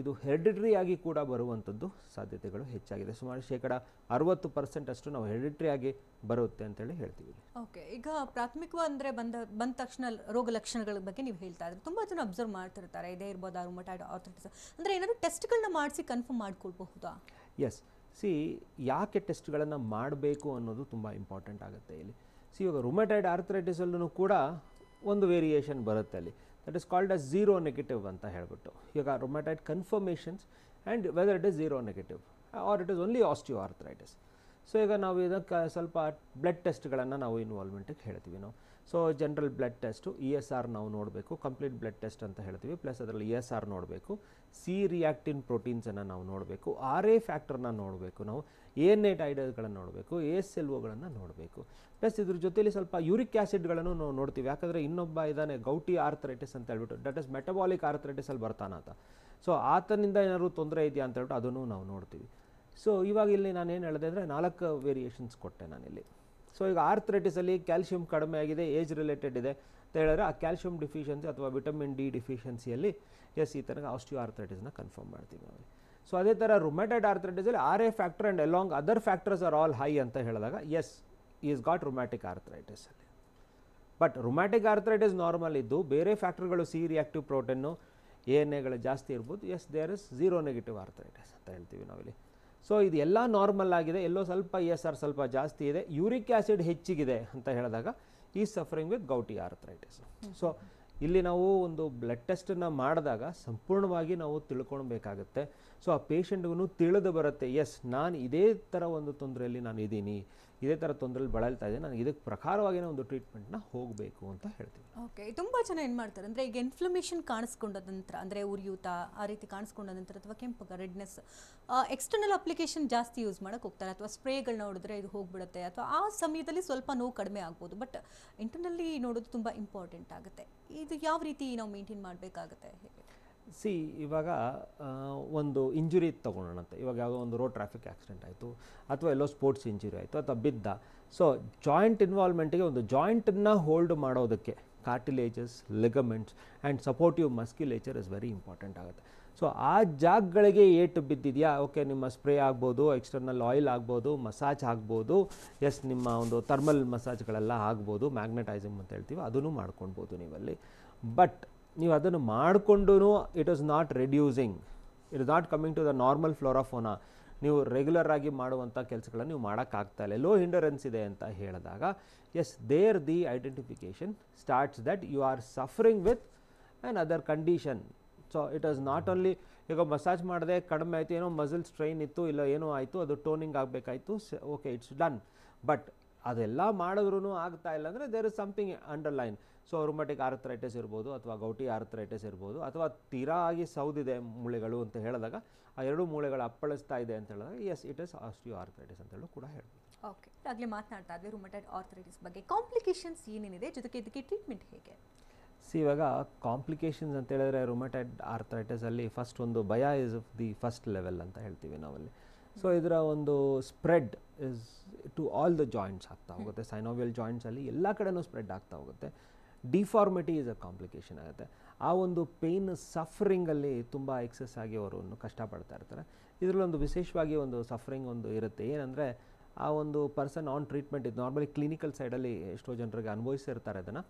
ಇದು ಹೆರಿಡಿಟ್ರಿ ಆಗಿ ಕೂಡ ಬರುವಂಥದ್ದು ಸಾಧ್ಯತೆಗಳು ಹೆಚ್ಚಾಗಿದೆ. ಸುಮಾರು 60% ಅಷ್ಟು ನಾವು ಹೆರಿಡಿಟ್ರಿ ಆಗಿ ಬರುತ್ತೆ ಅಂತೇಳಿ ಹೇಳ್ತೀವಿ. ಓಕೆ, ಈಗ ಪ್ರಾಥಮಿಕವಾಗಿ ಅಂದರೆ ಬಂದ ತಕ್ಷಣ ರೋಗ ಲಕ್ಷಣಗಳ ಬಗ್ಗೆ ನೀವು ಹೇಳ್ತಾ ಇದ್ರೆ ತುಂಬ ಜನ ಅಬ್ಸರ್ವ್ ಮಾಡ್ತಿರ್ತಾರೆ, ಇದೇ ಇರ್ಬೋದಾ ರುಮ್ಯಾಟಾಯ್ಡ್ ಆರ್ಥ್ರೈಟಿಸ್ ಅಂದರೆ ಏನಾದರೂ ಟೆಸ್ಟ್ಗಳನ್ನ ಮಾಡಿಸಿ ಕನ್ಫರ್ಮ್ ಮಾಡ್ಕೊಳ್ಬಹುದಾ? ಎಸ್, ಯಾಕೆ ಟೆಸ್ಟ್ಗಳನ್ನು ಮಾಡಬೇಕು ಅನ್ನೋದು ತುಂಬ ಇಂಪಾರ್ಟೆಂಟ್ ಆಗುತ್ತೆ ಇಲ್ಲಿ. ಇವಾಗ ರುಮ್ಯಾಟಾಯ್ಡ್ ಆರ್ಥ್ರೈಟಿಸಲ್ಲೂ ಕೂಡ ಒಂದು ವೇರಿಯೇಷನ್ ಬರುತ್ತೆ ಅಲ್ಲಿ, that is called as seronegative ಅಂತ ಹೇಳ್ಬಿಟ್ಟು. ಈಗ rheumatoid confirmations and whether it is seronegative or it is only osteoarthritis. So ಈಗ ನಾವು ಇದಕ್ಕೆ ಸ್ವಲ್ಪ ಬ್ಲಡ್ ಟೆಸ್ಟ್ಗಳನ್ನು ನಾವು ಇನ್ವಾಲ್ವ್ಮೆಂಟಿಗೆ ಹೇಳ್ತೀವಿ ನಾವು. So general blood test ESR ನಾವು ನೋಡಬೇಕು, ಕಂಪ್ಲೀಟ್ ಬ್ಲಡ್ ಟೆಸ್ಟ್ ಅಂತ ಹೇಳ್ತೀವಿ. ಪ್ಲಸ್ ಅದರಲ್ಲಿ ESR ನೋಡಬೇಕು, ಸಿ ರಿಯಾಕ್ಟಿನ್ ಪ್ರೋಟೀನ್ಸನ್ನು ನಾವು ನೋಡಬೇಕು, RA ಫ್ಯಾಕ್ಟರ್ನ ನೋಡಬೇಕು, ನಾವು ANA ಟೈಡರ್ಗಳನ್ನು ನೋಡಬೇಕು, ASLOಗಳನ್ನು ನೋಡಬೇಕು. ಪ್ಲಸ್ ಇದ್ರ ಜೊತೆಲಿ ಸ್ವಲ್ಪ ಯೂರಿಕ್ ಆ್ಯಸಿಡ್ಗಳನ್ನು ನಾವು ನೋಡ್ತೀವಿ, ಯಾಕಂದರೆ ಇನ್ನೊಬ್ಬ ಇದ್ದಾನೆ ಗೌಟಿ ಆರ್ಥ್ರೈಟಿಸ್ ಅಂತ ಹೇಳ್ಬಿಟ್ಟು, ದಟ್ ಇಸ್ ಮೆಟಬಾಲಿಕ್ ಆರ್ಥ್ರೈಟಿಸಲ್ಲಿ ಬರ್ತಾನಾತ. ಸೊ ಆತನಿಂದ ಏನಾದ್ರು ತೊಂದರೆ ಇದೆಯಾ ಅಂತ ಹೇಳ್ಬಿಟ್ಟು ಅದನ್ನು ನಾವು ನೋಡ್ತೀವಿ. ಸೊ ಇವಾಗ ಇಲ್ಲಿ ನಾನೇನು ಹೇಳಿದೆ ಅಂದರೆ 4 ವೇರಿಯೇಷನ್ಸ್ ಕೊಟ್ಟೆ ನಾನಿಲ್ಲಿ. ಸೊ ಈಗ ಆರ್ಥ್ರೈಟಿಸಲ್ಲಿ ಕ್ಯಾಲ್ಶಿಯಂ ಕಡಿಮೆ ಆಗಿದೆ, ಏಜ್ ರಿಲೇಟೆಡ್ ಇದೆ ಅಂತ ಹೇಳಿದ್ರೆ ಆ ಕ್ಯಾಲ್ಶಿಯಂ ಡಿಫಿಷಿಯನ್ಸಿ ಅಥವಾ ವಿಟಮಿನ್ ಡಿ ಡಿಫಿಷಿಯನ್ಸಿಯಲ್ಲಿ ಈ ಥರ ಆಸ್ಟಿಯೋ ಆರ್ಥ್ರೈಟಿಸ್ನ ಕನ್ಫರ್ಮ್ ಮಾಡ್ತೀವಿ ನಾವು. ಸೊ ಅದೇ ಥರ ರುಮ್ಯಾಟಾಯ್ಡ್ ಆರ್ಥ್ರೈಟಿಸಲ್ಲಿ RA factor and along other factors are all high ಅಂತ ಹೇಳಿದಾಗ ಈಸ್ ಗಾಟ್ ರುಮ್ಯಾಟಿಕ್ ಆರ್ಥ್ರೈಟಿಸಲ್ಲಿ. ಬಟ್ ರುಮ್ಯಾಟಿಕ್ ಆರ್ಥ್ರೈಟಿಸ್ ನಾರ್ಮಲ್ ಇದ್ದು ಬೇರೆ ಫ್ಯಾಕ್ಟರ್ಗಳು ಸಿ ರಿಯಾಕ್ಟಿವ್ ಪ್ರೋಟೀನು ANAಗಳು ಜಾಸ್ತಿ ಇರ್ಬೋದು, there is seronegative arthritis ಅಂತ ಹೇಳ್ತೀವಿ ನಾವಿಲ್ಲಿ. ಸೊ ಇದು ಎಲ್ಲ ನಾರ್ಮಲ್ ಆಗಿದೆ, ಎಲ್ಲೋ ಸ್ವಲ್ಪ ESR ಸ್ವಲ್ಪ ಜಾಸ್ತಿ ಇದೆ, ಯೂರಿಕ್ ಆ್ಯಸಿಡ್ ಹೆಚ್ಚಿಗಿದೆ ಅಂತ ಹೇಳಿದಾಗ ಈ suffering with gouty arthritis. So ಇಲ್ಲಿ ನಾವು ಒಂದು ಬ್ಲಡ್ ಟೆಸ್ಟನ್ನು ಮಾಡಿದಾಗ ಸಂಪೂರ್ಣವಾಗಿ ನಾವು ತಿಳ್ಕೊಳ್ಬೇಕಾಗತ್ತೆ. ಸೊ ಆ ಪೇಷಂಟ್ಗೂ ತಿಳಿದು ಬರುತ್ತೆ, ಎಸ್ ನಾನು ಇದೇ ಥರ ಒಂದು ತೊಂದರೆಯಲ್ಲಿ ನಾನು ಇದ್ದೀನಿ, ಇದೇ ಥರ ತೊಂದರೆಯಲ್ಲಿ ಬಳಲ್ತಾ ಇದೆ, ನಾನು ಇದಕ್ಕೆ ಪ್ರಕಾರವಾಗಿನ ಒಂದು ಟ್ರೀಟ್ಮೆಂಟ್ನ ಹೋಗಬೇಕು ಅಂತ ಹೇಳ್ತೀವಿ. ಓಕೆ, ತುಂಬ ಜನ ಏನು ಮಾಡ್ತಾರೆ ಅಂದರೆ ಈಗ ಇನ್ಫ್ಲಮೇಷನ್ ಕಾಣಿಸ್ಕೊಂಡ ನಂತರ ಅಂದರೆ ಉರಿಯೂತ ಆ ರೀತಿ ಕಾಣಿಸ್ಕೊಂಡ ನಂತರ ಅಥವಾ ಕೆಂಪಗ ರೆಡ್ನೆಸ್ ಎಕ್ಸ್ಟರ್ನಲ್ ಅಪ್ಲಿಕೇಶನ್ ಜಾಸ್ತಿ ಯೂಸ್ ಮಾಡೋಕ್ಕೆ ಹೋಗ್ತಾರೆ, ಅಥವಾ ಸ್ಪ್ರೇಗಳನ್ನ ನೋಡಿದ್ರೆ ಇದು ಹೋಗ್ಬಿಡುತ್ತೆ, ಅಥವಾ ಆ ಸಮಯದಲ್ಲಿ ಸ್ವಲ್ಪ ನೋವು ಕಡಿಮೆ ಆಗ್ಬೋದು. ಬಟ್ ಇಂಟರ್ನಲ್ಲಿ ನೋಡೋದು ತುಂಬ ಇಂಪಾರ್ಟೆಂಟ್ ಆಗುತ್ತೆ. ಇದು ಯಾವ ರೀತಿ ನಾವು ಮೇಂಟೈನ್ ಮಾಡಬೇಕಾಗುತ್ತೆ ಹೇಗೆ? ಸಿ, ಇವಾಗ ಒಂದು ಇಂಜುರಿ ತೊಗೊಳೋಣಂತೆ. ಇವಾಗ ಯಾವುದೋ ಒಂದು ರೋಡ್ ಟ್ರಾಫಿಕ್ ಆಕ್ಸಿಡೆಂಟ್ ಆಯಿತು, ಅಥವಾ ಎಲ್ಲೋ ಸ್ಪೋರ್ಟ್ಸ್ ಇಂಜುರಿ ಆಯಿತು, ಅಥವಾ ಬಿದ್ದ. ಸೊ ಜಾಯಿಂಟ್ ಇನ್ವಾಲ್ವ್ಮೆಂಟಿಗೆ ಒಂದು ಜಾಯಿಂಟನ್ನು ಹೋಲ್ಡ್ ಮಾಡೋದಕ್ಕೆ cartilages, ligaments and supportive musculature is very important ಆಗುತ್ತೆ. ಸೊ ಆ ಜಾಗಗಳಿಗೆ ಏಟು ಬಿದ್ದಿದೆಯಾ, ಓಕೆ, ನಿಮ್ಮ ಸ್ಪ್ರೇ ಆಗ್ಬೋದು, ಎಕ್ಸ್ಟರ್ನಲ್ ಆಯಿಲ್ ಆಗ್ಬೋದು, ಮಸಾಜ್ ಆಗ್ಬೋದು, ಎಸ್ ನಿಮ್ಮ ಒಂದು ಥರ್ಮಲ್ ಮಸಾಜ್ಗಳೆಲ್ಲ ಆಗ್ಬೋದು, ಮ್ಯಾಗ್ನೆಟೈಸಿಂಗ್ ಅಂತ ಹೇಳ್ತೀವಿ, ಅದನ್ನು ಮಾಡ್ಕೊಳ್ಬೋದು ನೀವಲ್ಲಿ. ಬಟ್ ನೀವು ಅದನ್ನು ಮಾಡಿಕೊಂಡು it is not reducing, it is not coming to the normal ಫ್ಲೋರಾಫೋನಾ, ನೀವು ರೆಗ್ಯುಲರ್ ಆಗಿ ಮಾಡುವಂಥ ಕೆಲಸಗಳನ್ನು ನೀವು ಮಾಡೋಕ್ಕಾಗ್ತಾ ಇಲ್ಲ, ಲೋ ಹಿಂಡರೆನ್ಸ್ ಇದೆ ಅಂತ ಹೇಳಿದಾಗ, yes there the identification starts that you are suffering with an other condition. So it is not only ಈಗ ಮಸಾಜ್ ಮಾಡಿದೆ ಕಡಿಮೆ ಆಯಿತು, ಏನೋ ಮಸಲ್ ಸ್ಟ್ರೈನ್ ಇತ್ತು, ಇಲ್ಲ ಏನೋ ಆಯಿತು, ಅದು ಟೋನಿಂಗ್ ಆಗಬೇಕಾಯಿತು, ಓಕೆ ಇಟ್ಸ್ ಡನ್. ಬಟ್ ಅದೆಲ್ಲ ಮಾಡಿದ್ರೂ ಆಗ್ತಾ ಇಲ್ಲ ಅಂದರೆ there is something underline. So rheumatic arthritis ಇರ್ಬೋದು, ಅಥವಾ ಗೌಟಿ ಆರ್ಥರೈಟಿಸ್ ಇರ್ಬೋದು, ಅಥವಾ ತೀರಾ ಆಗಿ ಸೌದಿದೆ ಮೂಳೆಗಳು ಅಂತ ಹೇಳಿದಾಗ, ಆ ಎರಡು ಮೂಳೆಗಳು ಅಪ್ಪಳಿಸ್ತಾ ಇದೆ ಅಂತ ಹೇಳಿದಾಗ, yes it is osteoarthritis ಅಂತ ಹೇಳಿ ಕೂಡ ಹೇಳ್ಬೋದು. ಓಕೆ, ಆಗಲೇ ಮಾತನಾಡ್ತಾ ಇದ್ವಿ ರುಮಟೈಡ್ ಆರ್ಥರೈಟಿಸ್ ಬಗ್ಗೆ. ಕಾಂಪ್ಲಿಕೇಶನ್ಸ್ ಏನೇನಿದೆ, ಜೊತೆಗೆ ಇದಕ್ಕೆ ಟ್ರೀಟ್ಮೆಂಟ್ ಹೇಗೆ? ಸಿ, ಇವಾಗ ಕಾಂಪ್ಲಿಕೇಶನ್ಸ್ ಅಂತ ಹೇಳಿದ್ರೆ ರುಮಟೈಡ್ ಆರ್ಥರೈಟಿಸಲ್ಲಿ ಫಸ್ಟ್ ಒಂದು ಭಯ ಇಸ್ ದಿ ಫಸ್ಟ್ ಲೆವೆಲ್ ಅಂತ ಹೇಳ್ತೀವಿ ನಾವಲ್ಲಿ. ಸೊ ಇದರ ಒಂದು spread is to all the joints ಆಗ್ತಾ ಹೋಗುತ್ತೆ, ಸೈನೋವಿಯಲ್ ಜಾಯಿಂಟ್ಸಲ್ಲಿ ಎಲ್ಲ ಕಡೆನೂ ಸ್ಪ್ರೆಡ್ ಆಗ್ತಾ ಹೋಗುತ್ತೆ. ಡಿಫಾರ್ಮಿಟಿ ಈಸ್ ಅ ಕಾಂಪ್ಲಿಕೇಶನ್ ಆಗುತ್ತೆ. ಆ ಒಂದು ಪೇಯ್ನ್ ಸಫರಿಂಗಲ್ಲಿ ತುಂಬ ಎಕ್ಸೆಸ್ ಆಗಿ ಅವರು ಕಷ್ಟಪಡ್ತಾ ಇರ್ತಾರೆ. ಇದರಲ್ಲೊಂದು ವಿಶೇಷವಾಗಿ ಒಂದು ಸಫರಿಂಗ್ ಒಂದು ಇರುತ್ತೆ, ಏನಂದರೆ ಆ ಒಂದು ಪರ್ಸನ್ ಆನ್ ಟ್ರೀಟ್ಮೆಂಟ್ ಇದು ನಾರ್ಮಲಿ ಕ್ಲಿನಿಕಲ್ ಸೈಡಲ್ಲಿ ಎಷ್ಟೋ ಜನರಿಗೆ ಅನುಭವಿಸಿರ್ತಾರೆ. ಅದನ್ನು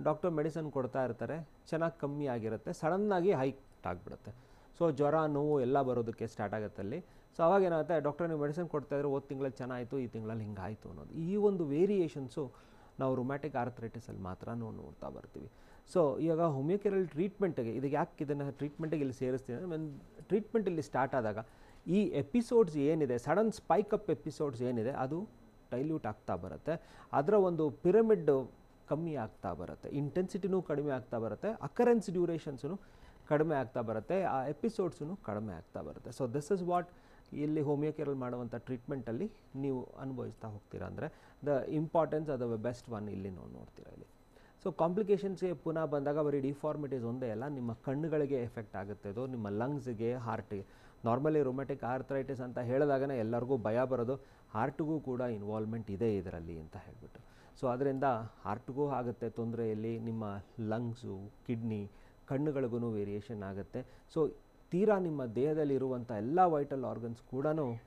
ಡಾಕ್ಟರ್ ಮೆಡಿಸನ್ ಕೊಡ್ತಾ ಇರ್ತಾರೆ, ಚೆನ್ನಾಗಿ ಕಮ್ಮಿ ಆಗಿರುತ್ತೆ, ಸಡನ್ನಾಗಿ ಹೈಕ್ ಆಗಿಬಿಡುತ್ತೆ. ಸೊ ಜ್ವರ, ನೋವು ಎಲ್ಲ ಬರೋದಕ್ಕೆ ಸ್ಟಾರ್ಟ್ ಆಗುತ್ತೆ ಅಲ್ಲಿ. ಸೊ ಅವಾಗ ಏನಾಗುತ್ತೆ, ಡಾಕ್ಟರ್ ನೀವು ಮೆಡಿಸಿನ್ ಕೊಡ್ತಾಯಿದ್ರೆ ಹೋದ ತಿಂಗಳಲ್ಲಿ ಚೆನ್ನಾಯಿತು, ಈ ತಿಂಗಳಲ್ಲಿ ಹಿಂಗಾಯಿತು ಅನ್ನೋದು, ಈ ಒಂದು ವೇರಿಯೇಷನ್ಸು ನಾವು ರುಮ್ಯಾಟಿಕ್ ಆರ್ಥರೈಟಿಸಲ್ಲಿ ಮಾತ್ರ ನೋಡ್ತಾ ಬರ್ತೀವಿ. ಸೊ ಇವಾಗ ಹೋಮಿಯೋಕೆರಲ್ ಟ್ರೀಟ್ಮೆಂಟಿಗೆ ಇದಕ್ಕೆ ಯಾಕೆ ಇದನ್ನು ಟ್ರೀಟ್ಮೆಂಟಿಗೆ ಇಲ್ಲಿ ಸೇರಿಸ್ತೀನಿ ಅಂದರೆ, ಟ್ರೀಟ್ಮೆಂಟ್ ಇಲ್ಲಿ ಸ್ಟಾರ್ಟ್ ಆದಾಗ ಈ ಎಪಿಸೋಡ್ಸ್ ಏನಿದೆ, ಸಡನ್ ಸ್ಪೈಕ್ ಅಪ್ ಎಪಿಸೋಡ್ಸ್ ಏನಿದೆ, ಅದು ಡೈಲ್ಯೂಟ್ ಆಗ್ತಾ ಬರುತ್ತೆ, ಅದರ ಒಂದು ಪಿರಮಿಡ್ ಕಮ್ಮಿ ಆಗ್ತಾ ಬರುತ್ತೆ, ಇಂಟೆನ್ಸಿಟಿನೂ ಕಡಿಮೆ ಆಗ್ತಾ ಬರುತ್ತೆ, ಅಕರೆನ್ಸ್ ಡ್ಯೂರೇಷನ್ಸೂ ಕಡಿಮೆ ಆಗ್ತಾ ಬರುತ್ತೆ, ಆ ಎಪಿಸೋಡ್ಸೂ ಕಡಿಮೆ ಆಗ್ತಾ ಬರುತ್ತೆ. ಸೊ ದಿಸ್ ಇಸ್ ವಾಟ್ ಇಲ್ಲಿ ಹೋಮಿಯೋಕೆರಲ್ ಮಾಡುವಂಥ ಟ್ರೀಟ್ಮೆಂಟಲ್ಲಿ ನೀವು ಅನುಭವಿಸ್ತಾ ಹೋಗ್ತೀರಾ. ಅಂದರೆ ದ ಇಂಪಾರ್ಟೆನ್ಸ್ ಅದು ಬೆಸ್ಟ್ ಒನ್ ಇಲ್ಲಿ ನಾವು ನೋಡ್ತೀರಾ ಇಲ್ಲಿ. ಸೊ ಕಾಂಪ್ಲಿಕೇಶನ್ಸ್ಗೆ ಪುನಃ ಬಂದಾಗ ಬರೀ ಡಿಫಾರ್ಮಿಟೀಸ್ ಒಂದೇ ಅಲ್ಲ, ನಿಮ್ಮ ಕಣ್ಣುಗಳಿಗೆ ಎಫೆಕ್ಟ್ ಆಗುತ್ತೆ, ಅದು ನಿಮ್ಮ ಲಂಗ್ಸ್ಗೆ, ಹಾರ್ಟಿಗೆ. ನಾರ್ಮಲಿ ರುಮ್ಯಾಟಿಕ್ ಆರ್ಥರೈಟಿಸ್ ಅಂತ ಹೇಳಿದಾಗನೇ ಎಲ್ಲರಿಗೂ ಭಯ ಬರೋದು, ಹಾರ್ಟಿಗೂ ಕೂಡ ಇನ್ವಾಲ್ವ್ಮೆಂಟ್ ಇದೆ ಇದರಲ್ಲಿ ಅಂತ ಹೇಳಿಬಿಟ್ಟು. ಸೊ ಅದರಿಂದ ಹಾರ್ಟ್ಗೂ ಆಗುತ್ತೆ ತೊಂದರೆಯಲ್ಲಿ, ನಿಮ್ಮ ಲಂಗ್ಸು, ಕಿಡ್ನಿ, ಕಣ್ಣುಗಳಿಗೂ ವೇರಿಯೇಷನ್ ಆಗುತ್ತೆ. ಸೊ ತೀರಾ ನಿಮ್ಮ ದೇಹದಲ್ಲಿರುವಂಥ ಎಲ್ಲ ವೈಟಲ್ ಆರ್ಗನ್ಸ್ ಕೂಡ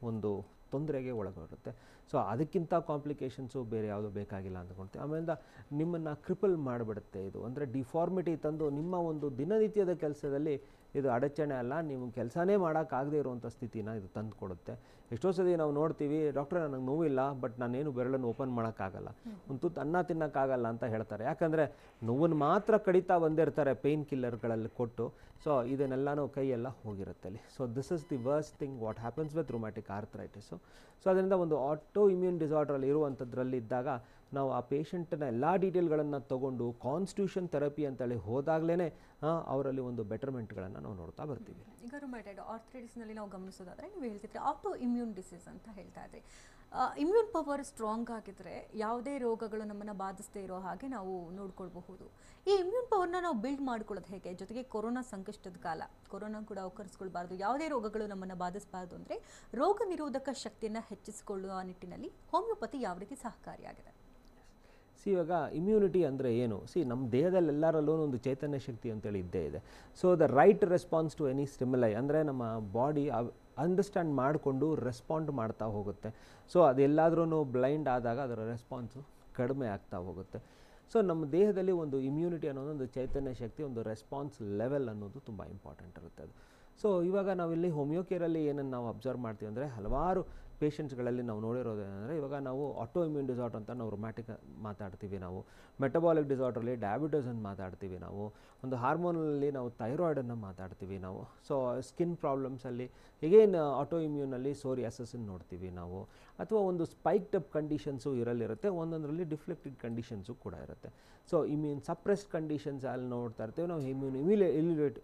ಒಂದು ತೊಂದರೆಗೆ ಒಳಗಾಗುತ್ತೆ. ಸೊ ಅದಕ್ಕಿಂತ ಕಾಂಪ್ಲಿಕೇಶನ್ಸು ಬೇರೆ ಯಾವುದೂ ಬೇಕಾಗಿಲ್ಲ ಅಂದ್ಕೊಳ್ತೀವಿ. ಆಮೇಲೆ ನಿಮ್ಮನ್ನು ಕ್ರಿಪಲ್ ಮಾಡಿಬಿಡುತ್ತೆ ಇದು, ಅಂದರೆ ಡಿಫಾರ್ಮಿಟಿ ತಂದು ನಿಮ್ಮ ಒಂದು ದಿನನಿತ್ಯದ ಕೆಲಸದಲ್ಲಿ ಇದು ಅಡಚಣೆ ಅಲ್ಲ, ನೀವು ಕೆಲಸನೇ ಮಾಡೋಕ್ಕಾಗದೇ ಇರುವಂಥ ಸ್ಥಿತಿನ ಇದು ತಂದು ಕೊಡುತ್ತೆ. ಎಷ್ಟೋ ಸತಿ ನಾವು ನೋಡ್ತೀವಿ, ಡಾಕ್ಟ್ರೆ ನನಗೆ ನೋವಿಲ್ಲ, ಬಟ್ ನಾನೇನು ಬೆರಳನ್ನು ಓಪನ್ ಮಾಡೋಕ್ಕಾಗಲ್ಲ, ಒಂದು ತುತ್ತು ಅನ್ನ ತಿನ್ನೋಕ್ಕಾಗಲ್ಲ ಅಂತ ಹೇಳ್ತಾರೆ. ಯಾಕಂದರೆ ನೋವನ್ನು ಮಾತ್ರ ಕಡಿತಾ ಬಂದಿರ್ತಾರೆ ಪೇಯ್ನ್ ಕಿಲ್ಲರ್ಗಳಲ್ಲಿ ಕೊಟ್ಟು. ಸೊ ಇದನ್ನೆಲ್ಲನೂ ಕೈಯೆಲ್ಲ ಹೋಗಿರುತ್ತೆ ಅಲ್ಲಿ. So this is the worst thing what happens with rheumatic arthritis. So ಅದರಿಂದ ಒಂದು ಆಟೋ ಇಮ್ಯೂನ್ ಡಿಸಾರ್ಡ್ರಲ್ಲಿ ಇರುವಂಥದ್ರಲ್ಲಿ ಇದ್ದಾಗ ನಾವು ಆ ಪೇಷಂಟ್ನ ಎಲ್ಲ ಡೀಟೇಲ್ಗಳನ್ನು ತೊಗೊಂಡು ಕಾನ್ಸ್ಟಿಟ್ಯೂಷನ್ ಥೆರಪಿ ಅಂತೇಳಿ ಹೋದಾಗಲೇ ಅವರಲ್ಲಿ ಒಂದು ಬೆಟರ್ಮೆಂಟ್ಗಳನ್ನು ನಾವು ನೋಡ್ತಾ ಬರ್ತೀವಿ. ಈಗ ರುಮ್ಯಾಟೈಡ್ ಆರ್ಥರೈಟಿಸ್ನಲ್ಲಿ ನಾವು ಗಮನಿಸೋದಾದರೆ ನೀವು ಹೇಳ್ತಿದ್ರೆ ಆಟೋ ಇಮ್ಯೂನ್ ಡಿಸೀಸ್ ಅಂತ ಹೇಳ್ತಾ ಇದ್ರಿ. ಇಮ್ಯೂನ್ ಪವರ್ ಸ್ಟ್ರಾಂಗ್ ಆಗಿದ್ರೆ ಯಾವುದೇ ರೋಗಗಳು ನಮ್ಮನ್ನು ಬಾಧಿಸದೇ ಇರೋ ಹಾಗೆ ನಾವು ನೋಡ್ಕೊಳ್ಬಹುದು. ಈ ಇಮ್ಯೂನ್ ಪವರ್ನ ನಾವು ಬಿಲ್ಡ್ ಮಾಡ್ಕೊಳ್ಳೋದು ಹೇಗೆ? ಜೊತೆಗೆ ಕೊರೋನಾ ಸಂಕಷ್ಟದ ಕಾಲ, ಕೊರೋನಾ ಕೂಡ ಅವಕರಿಸ್ಕೊಳ್ಬಾರ್ದು, ಯಾವುದೇ ರೋಗಗಳು ನಮ್ಮನ್ನು ಬಾಧಿಸಬಾರ್ದು ಅಂದರೆ ರೋಗ ನಿರೋಧಕ ಶಕ್ತಿಯನ್ನು ಹೆಚ್ಚಿಸಿಕೊಳ್ಳುವ ನಿಟ್ಟಿನಲ್ಲಿ ಹೋಮಿಯೋಪತಿ ಯಾವ ರೀತಿ ಸಹಕಾರಿಯಾಗಿದೆ? ಇವಾಗ ಇಮ್ಯುನಿಟಿ ಅಂದರೆ ಏನು? ನಮ್ಮ ದೇಹದಲ್ಲಿ ಎಲ್ಲರಲ್ಲೂ ಒಂದು ಚೈತನ್ಯ ಶಕ್ತಿ ಅಂತೇಳಿ ಇದ್ದೇ ಇದೆ. So the right response to any stimuli, ಅಂದರೆ ನಮ್ಮ ಬಾಡಿ ಅಂಡರ್ಸ್ಟ್ಯಾಂಡ್ ಮಾಡಿಕೊಂಡು ರೆಸ್ಪಾಂಡ್ ಮಾಡ್ತಾ ಹೋಗುತ್ತೆ. ಸೊ ಅದೆಲ್ಲಾದ್ರೂ ಬ್ಲೈಂಡ್ ಆದಾಗ ಅದರ ರೆಸ್ಪಾನ್ಸು ಕಡಿಮೆ ಆಗ್ತಾ ಹೋಗುತ್ತೆ. ಸೊ ನಮ್ಮ ದೇಹದಲ್ಲಿ ಒಂದು ಇಮ್ಯುನಿಟಿ ಅನ್ನೋದು, ಒಂದು ಚೈತನ್ಯ ಶಕ್ತಿ, ಒಂದು ರೆಸ್ಪಾನ್ಸ್ ಲೆವೆಲ್ ಅನ್ನೋದು ತುಂಬ ಇಂಪಾರ್ಟೆಂಟ್ ಇರುತ್ತೆ ಅದು. ಸೊ ಇವಾಗ ನಾವಿಲ್ಲಿ ಹೋಮಿಯೋಕೇರಲ್ಲಿ ಏನನ್ನು ನಾವು ಅಬ್ಸರ್ವ್ ಮಾಡ್ತೀವಿ ಅಂದರೆ, ಹಲವಾರು ಪೇಷಂಟ್ಸ್ಗಳಲ್ಲಿ ನಾವು ನೋಡಿರೋದೇನೆಂದರೆ, ಇವಾಗ ನಾವು ಆಟೋ ಇಮ್ಯೂನ್ ಡಿಸಾರ್ಡರ್ ಅಂತ ನಾವು ರೊಮ್ಯಾಟಿಕ್ ಮಾತಾಡ್ತೀವಿ, ನಾವು ಮೆಟಬಾಲಿಕ್ ಡಿಸಾರ್ಡ್ರಲ್ಲಿ ಡಯಾಬಿಟಿಸ್ ಅಂತ ಮಾತಾಡ್ತೀವಿ, ನಾವು ಒಂದು ಹಾರ್ಮೋನಲ್ಲಿ ನಾವು ಥೈರಾಯ್ಡನ್ನು ಮಾತಾಡ್ತೀವಿ ನಾವು. ಸೊ ಸ್ಕಿನ್ ಪ್ರಾಬ್ಲಮ್ಸಲ್ಲಿ ಈಗೇನು ಆಟೋ ಇಮ್ಯೂನಲ್ಲಿ ಸೋರಿಯಾಸಿಸನ್ನು ನೋಡ್ತೀವಿ ನಾವು, ಅಥವಾ ಒಂದು ಸ್ಪೈಕ್ಡ್ ಅಪ್ ಕಂಡೀಷನ್ಸು ಇರಲಿರುತ್ತೆ, ಒಂದೊಂದರಲ್ಲಿ ಡಿಫ್ಲೆಕ್ಟೆಡ್ ಕಂಡೀಷನ್ಸು ಕೂಡ ಇರುತ್ತೆ. ಸೊ ಇಮ್ಯೂನ್ ಸಪ್ರೆಸ್ಡ್ ಕಂಡೀಷನ್ಸ್ ಅಲ್ಲಿ ನೋಡ್ತಾ ಇರ್ತೀವಿ ನಾವು,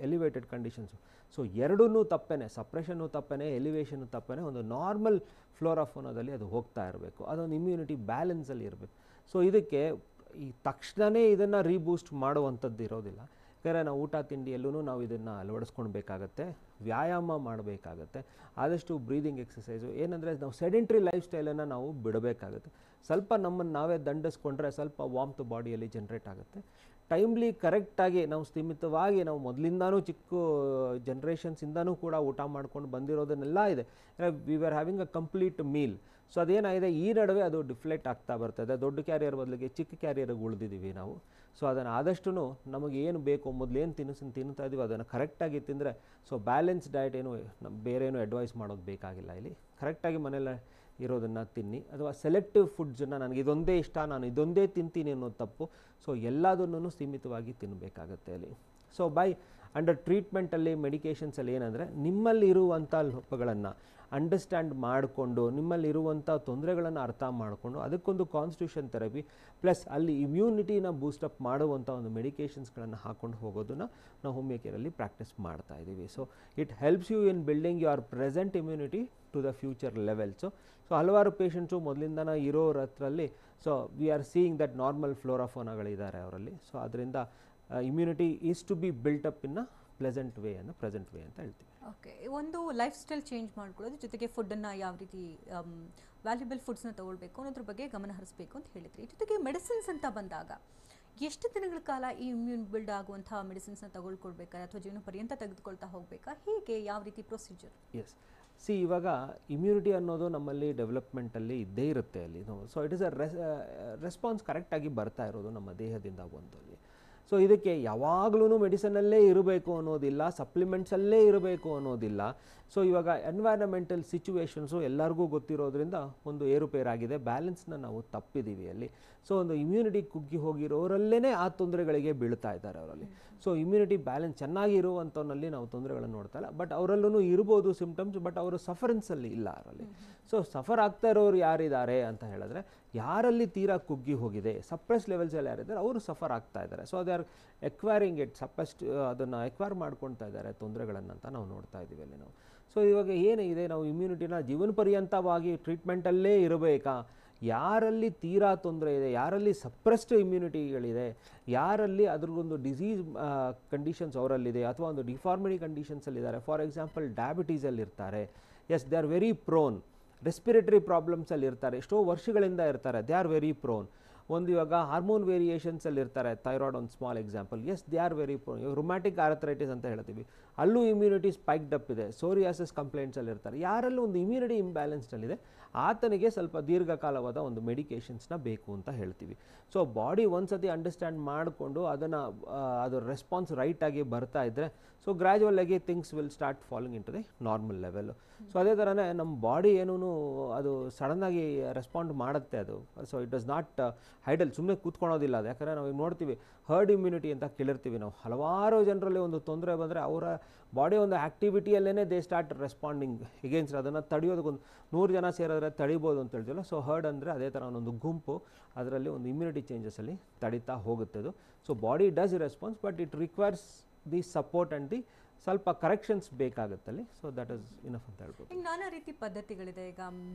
ಎಲಿವೇಟೆಡ್ ಕಂಡೀಷನ್ಸು. ಸೊ ಎರಡೂ ತಪ್ಪೇನೆ, ಸಪ್ರೆಷನ್ನು ತಪ್ಪೇನೆ, ಎಲಿವೇಷನ್ನು ತಪ್ಪೇನೆ. ಒಂದು ನಾರ್ಮಲ್ ಫ್ಲೋರಾಫೋನದಲ್ಲಿ ಅದು ಹೋಗ್ತಾ ಇರಬೇಕು, ಅದೊಂದು ಇಮ್ಯುನಿಟಿ ಬ್ಯಾಲೆನ್ಸಲ್ಲಿ ಇರಬೇಕು. ಸೊ ಇದಕ್ಕೆ ಈ ತಕ್ಷಣವೇ ಇದನ್ನು ರೀಬೂಸ್ಟ್ ಮಾಡುವಂಥದ್ದು ಇರೋದಿಲ್ಲ. ಯಾಕಂದರೆ ನಾವು ಊಟ ತಿಂಡಿಯಲ್ಲೂ ನಾವು ಇದನ್ನು ಅಳವಡಿಸ್ಕೊಳ್ಬೇಕಾಗತ್ತೆ, ವ್ಯಾಯಾಮ ಮಾಡಬೇಕಾಗತ್ತೆ, ಆದಷ್ಟು ಬ್ರೀದಿಂಗ್ ಎಕ್ಸಸೈಸು. ಏನಂದರೆ ನಾವು ಸೆಡೆಂಟ್ರಿ ಲೈಫ್ ಸ್ಟೈಲನ್ನು ನಾವು ಬಿಡಬೇಕಾಗುತ್ತೆ. ಸ್ವಲ್ಪ ನಮ್ಮನ್ನು ನಾವೇ ದಂಡಿಸ್ಕೊಂಡ್ರೆ ಸ್ವಲ್ಪ ವಾಮ್ತ್ ಬಾಡಿಯಲ್ಲಿ ಜನ್ರೇಟ್ ಆಗುತ್ತೆ. ಟೈಮ್ಲಿ ಕರೆಕ್ಟಾಗಿ ನಾವು ಸ್ಥಿಮಿತವಾಗಿ ನಾವು ಮೊದಲಿಂದಾನೂ ಚಿಕ್ಕ ಜನ್ರೇಷನ್ಸಿಂದನೂ ಕೂಡ ಊಟ ಮಾಡ್ಕೊಂಡು ಬಂದಿರೋದನ್ನೆಲ್ಲ ಇದೆ. We are having a complete meal. So ಅದೇನಾಗಿದೆ, ಈ ನಡುವೆ ಅದು ಡಿಫ್ಲೆಕ್ಟ್ ಆಗ್ತಾ ಬರ್ತದೆ. ದೊಡ್ಡ ಕ್ಯಾರಿಯರ್ ಬದಲಿಗೆ ಚಿಕ್ಕ ಕ್ಯಾರಿಯರ್ಗೆ ಉಳಿದಿದ್ದೀವಿ ನಾವು. ಸೊ ಅದನ್ನು ಆದಷ್ಟು ನಮಗೆ ಏನು ಬೇಕು, ಮೊದಲೇನು ತಿನ್ನುತ್ತಾ ಇದ್ದೀವಿ ಅದನ್ನು ಕರೆಕ್ಟಾಗಿ ತಿಂದರೆ, ಸೊ ಬ್ಯಾಲೆನ್ಸ್ ಡಯಟ್ ಏನು ಬೇರೆ ಏನು ಅಡ್ವೈಸ್ ಮಾಡೋದು ಬೇಕಾಗಿಲ್ಲ. ಇಲ್ಲಿ ಕರೆಕ್ಟಾಗಿ ಮನೇಲಿ ಇರೋದನ್ನು ತಿನ್ನಿ, ಅಥವಾ ಸೆಲೆಕ್ಟಿವ್ ಫುಡ್ಸನ್ನು ನನಗೆ ಇದೊಂದೇ ಇಷ್ಟ, ನಾನು ಇದೊಂದೇ ತಿಂತೀನಿ ಅನ್ನೋದು ತಪ್ಪು. ಸೊ ಎಲ್ಲದನ್ನೂ ಸೀಮಿತವಾಗಿ ತಿನ್ನಬೇಕಾಗತ್ತೆ ಅಲ್ಲಿ. ಸೊ ಅಂಡರ್ ಟ್ರೀಟ್ಮೆಂಟಲ್ಲಿ ಮೆಡಿಕೇಷನ್ಸಲ್ಲಿ ಏನಂದರೆ, ನಿಮ್ಮಲ್ಲಿ ಇರುವಂಥ ಲೋಪಗಳನ್ನು ಅಂಡರ್ಸ್ಟ್ಯಾಂಡ್ ಮಾಡಿಕೊಂಡು, ನಿಮ್ಮಲ್ಲಿರುವಂಥ ತೊಂದರೆಗಳನ್ನು ಅರ್ಥ ಮಾಡಿಕೊಂಡು, ಅದಕ್ಕೊಂದು ಕಾನ್ಸ್ಟಿಟ್ಯೂಷನ್ ಥೆರಪಿ ಪ್ಲಸ್ ಅಲ್ಲಿ ಇಮ್ಯುನಿಟಿನ ಬೂಸ್ಟಪ್ ಮಾಡುವಂಥ ಒಂದು ಮೆಡಿಕೇಷನ್ಸ್ಗಳನ್ನು ಹಾಕ್ಕೊಂಡು ಹೋಗೋದನ್ನು ನಾವು ಹೋಮಿಯೋ ಕೇರಲ್ಲಿ ಪ್ರಾಕ್ಟೀಸ್ ಮಾಡ್ತಾ ಇದ್ದೀವಿ. So it helps you in building your present immunity to the future levels. So ಹಲವಾರು ಪೇಷಂಟ್ಸು ಮೊದಲಿಂದನೇ ಇರೋರ ಹತ್ರಲ್ಲಿ, so we are seeing that normal ಫ್ಲೋರಾಫೋನಗಳಿದ್ದಾರೆ ಅವರಲ್ಲಿ. ಸೊ ಅದರಿಂದ immunity is to be built up in a present way ಅಂತ ಹೇಳ್ತೀವಿ. ಓಕೆ, ಒಂದು ಲೈಫ್ ಸ್ಟೈಲ್ ಚೇಂಜ್ ಮಾಡ್ಕೊಳ್ಳೋದು ಜೊತೆಗೆ ಫುಡ್ಡನ್ನು ಯಾವ ರೀತಿ ವ್ಯಾಲ್ಯೂಬಲ್ ಫುಡ್ಸ್ನ ತೊಗೊಳ್ಬೇಕು ಅನ್ನೋದ್ರ ಬಗ್ಗೆ ಗಮನ ಹರಿಸಬೇಕು ಅಂತ ಹೇಳಿದ್ರಿ. ಜೊತೆಗೆ ಮೆಡಿಸಿನ್ಸ್ ಅಂತ ಬಂದಾಗ ಎಷ್ಟು ದಿನಗಳ ಕಾಲ ಈ ಇಮ್ಯೂನ್ ಬಿಲ್ಡ್ ಆಗುವಂಥ ಮೆಡಿಸಿನ್ಸ್ನ ತಗೊಳ್ಕೊಳ್ಬೇಕಾ, ಅಥವಾ ಜೀವನ ಪರ್ಯಂತ ತೆಗೆದುಕೊಳ್ತಾ ಹೋಗಬೇಕಾ, ಹೀಗೆ ಯಾವ ರೀತಿ ಪ್ರೊಸೀಜರ್? ಎಸ್, ಇವಾಗ ಇಮ್ಯುನಿಟಿ ಅನ್ನೋದು ನಮ್ಮಲ್ಲಿ ಡೆವಲಪ್ಮೆಂಟಲ್ಲಿ ಇದ್ದೇ ಇರುತ್ತೆ ಅಲ್ಲಿ. So it is a response ಕರೆಕ್ಟಾಗಿ ಬರ್ತಾ ಇರೋದು ನಮ್ಮ ದೇಹದಿಂದ ಒಂದಲ್ಲಿ. ಸೊ ಇದಕ್ಕೆ ಯಾವಾಗಲೂ ಮೆಡಿಸನಲ್ಲೇ ಇರಬೇಕು ಅನ್ನೋದಿಲ್ಲ, ಸಪ್ಲಿಮೆಂಟ್ಸಲ್ಲೇ ಇರಬೇಕು ಅನ್ನೋದಿಲ್ಲ. ಸೊ ಇವಾಗ ಎನ್ವೈರನ್ಮೆಂಟಲ್ ಸಿಚುವೇಶನ್ಸು ಎಲ್ಲರಿಗೂ ಗೊತ್ತಿರೋದ್ರಿಂದ ಒಂದು ಏರುಪೇರಾಗಿದೆ, ಬ್ಯಾಲೆನ್ಸ್ನ ನಾವು ತಪ್ಪಿದ್ದೀವಿ ಅಲ್ಲಿ. ಸೊ ಒಂದು ಇಮ್ಯುನಿಟಿ ಕುಗ್ಗಿ ಹೋಗಿರೋರಲ್ಲೇ ಆ ತೊಂದರೆಗಳಿಗೆ ಬೀಳ್ತಾ ಇದ್ದಾರೆ ಅವರಲ್ಲಿ. ಸೊ ಇಮ್ಯುನಿಟಿ ಬ್ಯಾಲೆನ್ಸ್ ಚೆನ್ನಾಗಿ ಇರುವಂಥವನಲ್ಲಿ ನಾವು ತೊಂದರೆಗಳನ್ನು ನೋಡ್ತಾ ಇಲ್ಲ, ಬಟ್ ಅವರಲ್ಲೂ ಇರ್ಬೋದು ಸಿಂಪ್ಟಮ್ಸ್, ಬಟ್ ಅವರು ಸಫರೆನ್ಸಲ್ಲಿ ಇಲ್ಲ ಅವರಲ್ಲಿ. ಸೊ ಸಫರ್ ಆಗ್ತಾ ಇರೋರು ಯಾರಿದ್ದಾರೆ ಅಂತ ಹೇಳಿದ್ರೆ, ಯಾರಲ್ಲಿ ತೀರಾ ಕುಗ್ಗಿ ಹೋಗಿದೆ, ಸಪ್ರೆಸ್ ಲೆವೆಲ್ಸಲ್ಲಿ ಯಾರಿದ್ದಾರೆ ಅವರು ಸಫರ್ ಆಗ್ತಾ ಇದ್ದಾರೆ. ಸೊ ದೇ ಆರ್ ಎಕ್ವೈರಿಂಗ್ ಇಟ್, ಅದನ್ನು ಎಕ್ವೈರ್ ಮಾಡ್ಕೊಳ್ತಾ ಇದ್ದಾರೆ ತೊಂದರೆಗಳನ್ನು ಅಂತ ನಾವು ನೋಡ್ತಾ ಇದ್ದೀವಿ ಅಲ್ಲಿ ನಾವು. ಸೊ ಇವಾಗ ಏನಿದೆ, ನಾವು ಇಮ್ಯುನಿಟಿನ ಜೀವನ ಪರ್ಯಂತವಾಗಿ ಟ್ರೀಟ್ಮೆಂಟಲ್ಲೇ ಇರಬೇಕಾ, ಯಾರಲ್ಲಿ ತೀರಾ ತೊಂದರೆ ಇದೆ, ಯಾರಲ್ಲಿ ಸಪ್ರೆಸ್ಡ್ ಇಮ್ಯುನಿಟಿಗಳಿದೆ, ಯಾರಲ್ಲಿ ಅದ್ರಗೊಂದು ಡಿಸೀಸ್ ಕಂಡೀಷನ್ಸ್ ಅವರಲ್ಲಿದೆ, ಅಥವಾ ಒಂದು ಡಿಫಾರ್ಮಿಟಿ ಕಂಡೀಷನ್ಸಲ್ಲಿದ್ದಾರೆ. ಫಾರ್ ಎಕ್ಸಾಂಪಲ್ ಡಯಾಬಿಟೀಸಲ್ಲಿ ಇರ್ತಾರೆ, yes they are very prone. Respiratory ಪ್ರಾಬ್ಲಮ್ಸಲ್ಲಿ ಇರ್ತಾರೆ, ಎಷ್ಟೋ ವರ್ಷಗಳಿಂದ ಇರ್ತಾರೆ, ದೇ ಆರ್ ವೆರಿ ಪ್ರೋನ್. ಒಂದು ಇವಾಗ ಹಾರ್ಮೋನ್ ವೇರಿಯೇಷನ್ಸಲ್ಲಿ ಇರ್ತಾರೆ, ಥೈರಾಯ್ಡ್ ಒಂದು small example, yes they are very prone. ಇವಾಗ ರುಮ್ಯಾಟಿಕ್ ಆರ್ಥರೈಟಿಸ್ ಅಂತ ಹೇಳ್ತೀವಿ, ಅಲ್ಲೂ ಇಮ್ಯುನಿಟಿ ಸ್ಪೈಕ್ಡ್ ಅಪ್ ಇದೆ. ಸೋರಿಯಾಸಿಸ್ ಕಂಪ್ಲೇಂಟ್ಸಲ್ಲಿ ಇರ್ತಾರೆ, ಯಾರಲ್ಲೂ ಒಂದು ಇಮ್ಯುನಿಟಿ ಇಂಬ್ಯಾಲೆನ್ಸ್ನಲ್ಲಿದೆ, ಆತನಿಗೆ ಸ್ವಲ್ಪ ದೀರ್ಘಕಾಲವಾದ ಒಂದು ಮೆಡಿಕೇಷನ್ಸ್ನ ಬೇಕು ಅಂತ ಹೇಳ್ತೀವಿ. ಸೊ ಬಾಡಿ ಒಂದ್ಸತಿ ಅಂಡರ್ಸ್ಟ್ಯಾಂಡ್ ಮಾಡಿಕೊಂಡು ಅದು ರೆಸ್ಪಾನ್ಸ್ ರೈಟಾಗಿ ಬರ್ತಾ ಇದ್ದರೆ, ಸೊ ಗ್ರ್ಯಾಜುವಲ್ ಆಗಿ things will start following in to the normal level. So ಅದೇ ಥರನೇ ನಮ್ಮ ಬಾಡಿ ಏನೂ ಅದು ಸಡನ್ನಾಗಿ ರೆಸ್ಪಾಂಡ್ ಮಾಡುತ್ತೆ ಅದು. So it does not hydel, ಸುಮ್ಮನೆ ಕೂತ್ಕೊಳೋದಿಲ್ಲ ಅದು. ಯಾಕಂದರೆ ನಾವು ನೋಡ್ತೀವಿ ಹರ್ಡ್ ಇಮ್ಯುನಿಟಿ ಅಂತ ಕೇಳಿರ್ತೀವಿ ನಾವು. ಹಲವಾರು ಜನರಲ್ಲಿ ಒಂದು ತೊಂದರೆ ಬಂದರೆ ಅವರ ಬಾಡಿ ಒಂದು ಆ್ಯಕ್ಟಿವಿಟಿಯಲ್ಲೇ ದೇ ಸ್ಟಾರ್ಟ್ ರೆಸ್ಪಾಂಡಿಂಗ್ ಎಗೇನ್ಸ್ಟ್. ಅದನ್ನು ತಡೆಯೋದಕ್ಕೊಂದು 100 ಜನ ಸೇರಿದ್ರೆ ತಡಿಬೋದು ಅಂತ ಹೇಳ್ತೀವಲ್ಲ. ಸೊ ಹರ್ಡ್ ಅಂದರೆ ಅದೇ ಥರ ಒಂದೊಂದು ಗುಂಪು, ಅದರಲ್ಲಿ ಒಂದು ಇಮ್ಯುನಿಟಿ ಚೇಂಜಸಲ್ಲಿ ತಡೀತಾ ಹೋಗುತ್ತೆ ಅದು. So body does response, but it requires the support and the ಸ್ವಲ್ಪ ಕರೆಕ್ಷನ್ಸ್ ಬೇಕಾಗುತ್ತಲ್ಲಿ. ಸೊ ದಟ್ ಈಸ್ ಇನಫ್ ಅಂತ ಹೇಳ್ಬೋದು. ಈಗ ನಾನಾ ರೀತಿ ಪದ್ಧತಿಗಳಿದೆ. ಈಗ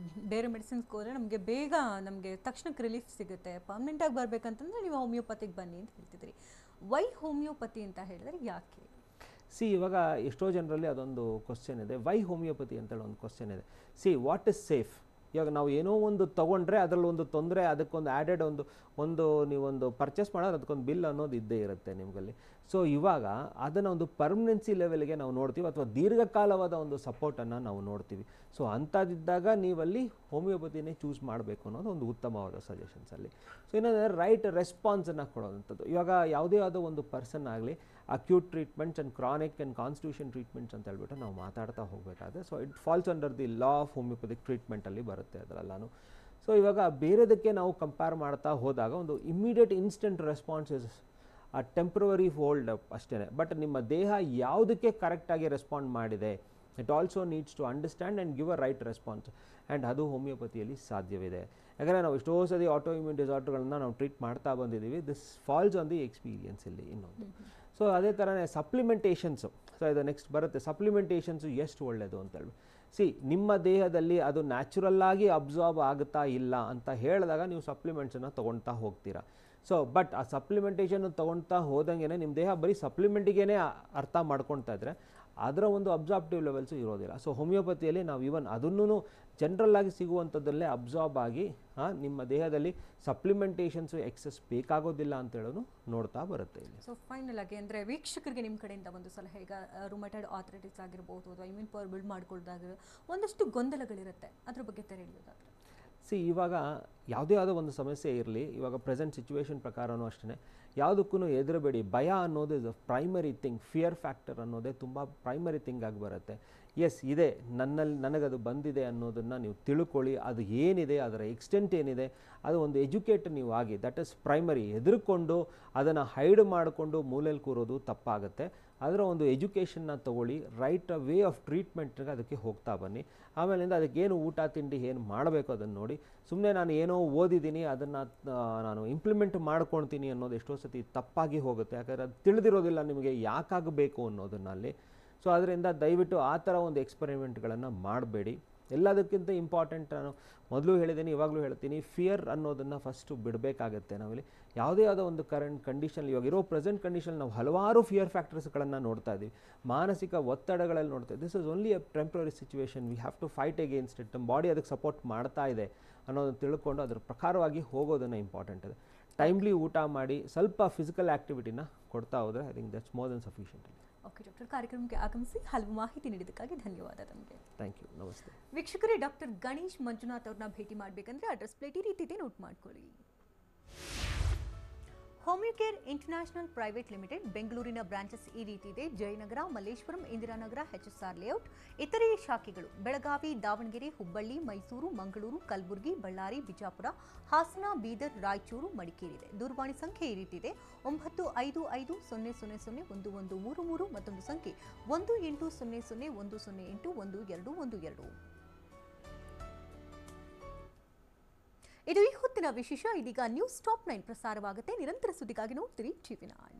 ಬೇರೆ ಮೆಡಿಸಿನ್ಸ್ಗೆ ಹೋದರೆ ನಮಗೆ ತಕ್ಷಣಕ್ಕೆ ರಿಲೀಫ್ ಸಿಗುತ್ತೆ. ಪರ್ಮನೆಂಟಾಗಿ ಬರಬೇಕಂತಂದರೆ ನೀವು ಹೋಮಿಯೋಪತಿಗೆ ಬನ್ನಿ ಅಂತ ಹೇಳ್ತಿದ್ರಿ. ವೈ ಹೋಮಿಯೋಪತಿ ಅಂತ ಹೇಳಿದ್ರೆ ಯಾಕೆ? ಇವಾಗ ಎಷ್ಟೋ ಜನರಲ್ಲಿ ಅದೊಂದು ಕ್ವಶನ್ ಇದೆ, ವೈ ಹೋಮಿಯೋಪತಿ ಅಂತೇಳಿ ಒಂದು ಕ್ವಶನ್ ಇದೆ. What is safe? ಇವಾಗ ನಾವು ಏನೋ ಒಂದು ತೊಗೊಂಡ್ರೆ ಅದರಲ್ಲಿ ಒಂದು ತೊಂದರೆ, ಅದಕ್ಕೊಂದು ಆ್ಯಡೆಡ್ ನೀವೊಂದು ಪರ್ಚೇಸ್ ಮಾಡೋದು ಅದಕ್ಕೊಂದು ಬಿಲ್ ಅನ್ನೋದು ಇದ್ದೇ ಇರುತ್ತೆ ನಿಮಗಲ್ಲಿ. ಸೊ ಇವಾಗ ಅದನ್ನು ಒಂದು ಪರ್ಮನೆನ್ಸಿ ಲೆವೆಲ್ಗೆ ನಾವು ನೋಡ್ತೀವಿ ಅಥವಾ ದೀರ್ಘಕಾಲವಾದ ಒಂದು ಸಪೋರ್ಟನ್ನು ನಾವು ನೋಡ್ತೀವಿ. ಸೊ ಅಂಥದ್ದಿದ್ದಾಗ ನೀವಲ್ಲಿ ಹೋಮಿಯೋಪತಿನೇ ಚೂಸ್ ಮಾಡಬೇಕು ಅನ್ನೋದು ಒಂದು ಉತ್ತಮವಾದ ಸಜೆಷನ್ಸಲ್ಲಿ. So ಇನ್ನೊಂದರೆ right ರೆಸ್ಪಾನ್ಸನ್ನು ಕೊಡೋವಂಥದ್ದು. ಇವಾಗ ಯಾವುದೇ ಆದ ಒಂದು ಪರ್ಸನ್ ಆಗಲಿ acute treatments and chronic and constitution treatments ಅಂತ ಹೇಳ್ಬಿಟ್ಟು ನಾವು ಮಾತಾಡ್ತಾ ಹೋಗಬೇಕಾದ್ರೆ so it falls under the law of homeopathic ಟ್ರೀಟ್ಮೆಂಟಲ್ಲಿ ಬರುತ್ತೆ ಅದರಲ್ಲಾನು. ಸೊ ಇವಾಗ ಬೇರೆದಕ್ಕೆ ನಾವು ಕಂಪೇರ್ ಮಾಡ್ತಾ ಹೋದಾಗ ಒಂದು ಇಮ್ಮಿಡಿಯೇಟ್ ಇನ್ಸ್ಟೆಂಟ್ ರೆಸ್ಪಾನ್ಸಸ್ ಆ ಟೆಂಪ್ರವರಿ ಹೋಲ್ಡ್ ಅಪ್ ಅಷ್ಟೇ. ಬಟ್ ನಿಮ್ಮ ದೇಹ ಯಾವುದಕ್ಕೆ ಕರೆಕ್ಟಾಗಿ ರೆಸ್ಪಾಂಡ್ ಮಾಡಿದೆ, it also needs to understand and give a right response. And ಅದು ಹೋಮಿಯೋಪತಿಯಲ್ಲಿ ಸಾಧ್ಯವಿದೆ. ಯಾಕಂದರೆ ನಾವು ಎಷ್ಟೋ ಸರಿ ಆಟೋ ಇಮ್ಯೂನ್ ಡಿಸಾರ್ಡರ್ಗಳನ್ನ ನಾವು ಟ್ರೀಟ್ ಮಾಡ್ತಾ ಬಂದಿದ್ದೀವಿ. This falls on the experience ಇಲ್ಲಿ ಇನ್ನೊಂದು. ಸೊ ಅದೇ ಥರನೇ ಸಪ್ಲಿಮೆಂಟೇಷನ್ಸು. ಸೊ ಇದು ನೆಕ್ಸ್ಟ್ ಬರುತ್ತೆ. ಸಪ್ಲಿಮೆಂಟೇಷನ್ಸು ಎಷ್ಟು ಒಳ್ಳೆಯದು ಅಂತೇಳಿ ನಿಮ್ಮ ದೇಹದಲ್ಲಿ ಅದು ನ್ಯಾಚುರಲ್ಲಾಗಿ ಅಬ್ಸಾರ್ಬ್ ಆಗುತ್ತಾ ಇಲ್ಲ ಅಂತ ಹೇಳಿದಾಗ ನೀವು ಸಪ್ಲಿಮೆಂಟ್ಸನ್ನು ತೊಗೊಳ್ತಾ ಹೋಗ್ತೀರಾ. ಸೊ ಬಟ್ ಆ ಸಪ್ಲಿಮೆಂಟೇಷನ್ ತೊಗೊಳ್ತಾ ಹೋದಂಗೆ ನಿಮ್ಮ ದೇಹ ಬರೀ ಸಪ್ಲಿಮೆಂಟಿಗೇ ಅರ್ಥ ಮಾಡ್ಕೊಳ್ತಾ ಇದ್ದರೆ ಅದರ ಒಂದು ಅಬ್ಸಾರ್ಬ್ಟಿವ್ ಲೆವೆಲ್ಸು ಇರೋದಿಲ್ಲ. ಸೊ ಹೋಮಿಯೋಪತಿಯಲ್ಲಿ ನಾವು ಈವನ್ ಅದನ್ನೂ ಜನರಲ್ಲಾಗಿ ಸಿಗುವಂಥದ್ದಲ್ಲೇ ಅಬ್ಸಾರ್ಬ್ ಆಗಿ ನಿಮ್ಮ ದೇಹದಲ್ಲಿ ಸಪ್ಲಿಮೆಂಟೇಷನ್ಸು ಎಕ್ಸಸ್ ಬೇಕಾಗೋದಿಲ್ಲ ಅಂತ ಹೇಳೋದು ನೋಡ್ತಾ ಬರುತ್ತೆ ಇಲ್ಲಿ. ಸೊ ಫೈನಲ್ ಆಗಿ ಅಂದರೆ ವೀಕ್ಷಕರಿಗೆ ನಿಮ್ಮ ಕಡೆಯಿಂದ ಒಂದು ಸಲಹೆ, ಈಗ ರುಮಟೈಡ್ ಆರ್ಥರೈಟಿಸ್ ಆಗಿರ್ಬೋದು ಅಥವಾ ಇಮ್ಯೂನ್ ಪವರ್ ಬಿಲ್ಡ್ ಮಾಡ್ಕೊಳ್ದಾಗ ಒಂದಷ್ಟು ಗೊಂದಲಗಳಿರುತ್ತೆ, ಅದ್ರ ಬಗ್ಗೆ ತಿಳಿಯೋದಾದ್ರೆ ಇವಾಗ ಯಾವುದೇ ಆದ ಒಂದು ಸಮಸ್ಯೆ ಇರಲಿ, ಇವಾಗ ಪ್ರೆಸೆಂಟ್ ಸಿಚುವೇಶನ್ ಪ್ರಕಾರನೂ ಅಷ್ಟೇ ಯಾವುದಕ್ಕೂ ಹೆದರಬೇಡಿ. ಭಯ ಅನ್ನೋದು is a primary thing. Fear factor ಅನ್ನೋದೇ ತುಂಬ ಪ್ರೈಮರಿ ಥಿಂಗ್ ಆಗಿ ಬರುತ್ತೆ. ಎಸ್ ಇದೆ, ನನಗದು ಬಂದಿದೆ ಅನ್ನೋದನ್ನು ನೀವು ತಿಳ್ಕೊಳ್ಳಿ. ಅದು ಏನಿದೆ, ಅದರ ಎಕ್ಸ್ಟೆಂಟ್ ಏನಿದೆ, ಅದು ಒಂದು ಎಜುಕೇಟ್ ನೀವು ಆಗಿ, ದಟ್ ಇಸ್ ಪ್ರೈಮರಿ. ಹೆದರ್ಕೊಂಡು ಅದನ್ನು ಹೈಡ್ ಮಾಡಿಕೊಂಡು ಮೂಲೆಯಲ್ಲಿ ಕೂರೋದು ತಪ್ಪಾಗುತ್ತೆ. ಅದರ ಒಂದು ಎಜುಕೇಷನ್ನ ತೊಗೊಳ್ಳಿ, ರೈಟ್ ವೇ ಆಫ್ ಟ್ರೀಟ್ಮೆಂಟ್ಗೆ ಅದಕ್ಕೆ ಹೋಗ್ತಾ ಬನ್ನಿ. ಆಮೇಲಿಂದ ಅದಕ್ಕೇನು ಊಟ ತಿಂಡಿ ಏನು ಮಾಡಬೇಕು ಅದನ್ನು ನೋಡಿ. ಸುಮ್ಮನೆ ನಾನು ಏನೋ ಓದಿದ್ದೀನಿ ಅದನ್ನು ನಾನು ಇಂಪ್ಲಿಮೆಂಟ್ ಮಾಡ್ಕೊಳ್ತೀನಿ ಅನ್ನೋದು ಎಷ್ಟೋ ಸತಿ ತಪ್ಪಾಗಿ ಹೋಗುತ್ತೆ. ಯಾಕಂದರೆ ಅದು ತಿಳಿದಿರೋದಿಲ್ಲ ನಿಮಗೆ ಯಾಕಾಗಬೇಕು ಅನ್ನೋದನ್ನಲ್ಲಿ. ಸೊ ಅದರಿಂದ ದಯವಿಟ್ಟು ಆ ಥರ ಒಂದು ಎಕ್ಸ್ಪೆರಿಮೆಂಟ್ಗಳನ್ನು ಮಾಡಬೇಡಿ. ಎಲ್ಲದಕ್ಕಿಂತ ಇಂಪಾರ್ಟೆಂಟ್, ನಾನು ಮೊದಲು ಹೇಳಿದ್ದೀನಿ, ಇವಾಗಲೂ ಹೇಳ್ತೀನಿ, ಫಿಯರ್ ಅನ್ನೋದನ್ನು ಫಸ್ಟು ಬಿಡಬೇಕಾಗತ್ತೆ. ನಾವಿಲ್ಲಿ ಯಾವುದೇ ಆದ ಒಂದು ಕರೆಂಟ್ ಕಂಡೀಷನ್, ಇವಾಗ ಇರೋ ಪ್ರೆಸೆಂಟ್ ಕಂಡೀಷನ್ ನಾವು ಹಲವಾರು ಫಿಯರ್ ಫ್ಯಾಕ್ಟರ್ಸ್ಗಳನ್ನು ನೋಡ್ತಾ ಇದ್ದೀವಿ. ಮಾನಸಿಕ ಒತ್ತಡಗಳಲ್ಲಿ ನೋಡ್ತಾ ಇದ್ದೀವಿ. This is only a temporary situation. We have to fight against it. ನಮ್ಮ ಬಾಡಿ ಅದಕ್ಕೆ ಸಪೋರ್ಟ್ ಮಾಡ್ತಾ ಇದೆ ಅನ್ನೋದನ್ನು ತಿಳ್ಕೊಂಡು ಅದರ ಪ್ರಕಾರವಾಗಿ ಹೋಗೋದನ್ನು ಇಂಪಾರ್ಟೆಂಟ್ ಇದೆ. ಟೈಮ್ಲಿ ಊಟ ಮಾಡಿ ಸ್ವಲ್ಪ ಫಿಸಿಕಲ್ ಆ್ಯಕ್ಟಿವಿಟಿನ ಕೊಡ್ತಾ ಹೋದರೆ I think that's more than sufficient. Okay doctor, ಕಾರ್ಯಕ್ರಮಕ್ಕೆ ಆಗಮಿಸಿ ಹಲವು ಮಾಹಿತಿ ನೀಡಿದ್ದಕ್ಕಾಗಿ ಧನ್ಯವಾದ ತಮಗೆ. Thank you. ನಮಸ್ತೆ ವೀಕ್ಷಕರೇ, ಡಾಕ್ಟರ್ ಗಣೇಶ್ ಮಂಜುನಾಥ್ ಅವ್ರನ್ನ ಭೇಟಿ ಮಾಡಬೇಕಂದ್ರೆ ಅಡ್ರೆಸ್ ಪ್ಲೇಟ್ ಈ ರೀತಿ ಇದೆ, ನೋಟ್ ಮಾಡ್ಕೊಳ್ಳಿ. ಹೋಮಿಯೋಕೇರ್ ಇಂಟರ್ನ್ಯಾಷನಲ್ ಪ್ರೈವೇಟ್ ಲಿಮಿಟೆಡ್ ಬೆಂಗಳೂರಿನ ಬ್ರಾಂಚಸ್ ಈ ರೀತಿ ಇದೆ: ಜಯನಗರ, ಮಲ್ಲೇಶ್ವರಂ, ಇಂದಿರಾನಗರ, HSR ಲೇಔಟ್. ಇತರೆ ಶಾಖೆಗಳು ಬೆಳಗಾವಿ, ದಾವಣಗೆರೆ, ಹುಬ್ಬಳ್ಳಿ, ಮೈಸೂರು, ಮಂಗಳೂರು, ಕಲಬುರಗಿ, ಬಳ್ಳಾರಿ, ಬಿಜಾಪುರ, ಹಾಸನ, ಬೀದರ್, ರಾಯಚೂರು, ಮಡಿಕೇರಿ ಇದೆ. ದೂರವಾಣಿ ಸಂಖ್ಯೆ ಈ ರೀತಿ ಇದೆ: 9550001133, ಮತ್ತೊಂದು ಸಂಖ್ಯೆ 180010081212. ಇದು ಈ ಹೊತ್ತಿನ ವಿಶೇಷ. ಇದೀಗ ನ್ಯೂಸ್ ಟಾಪ್ 9 ಪ್ರಸಾರವಾಗುತ್ತೆ. ನಿರಂತರ ಸುದ್ದಿಗಾಗಿ ನೋಡ್ತೀರಿ TV9.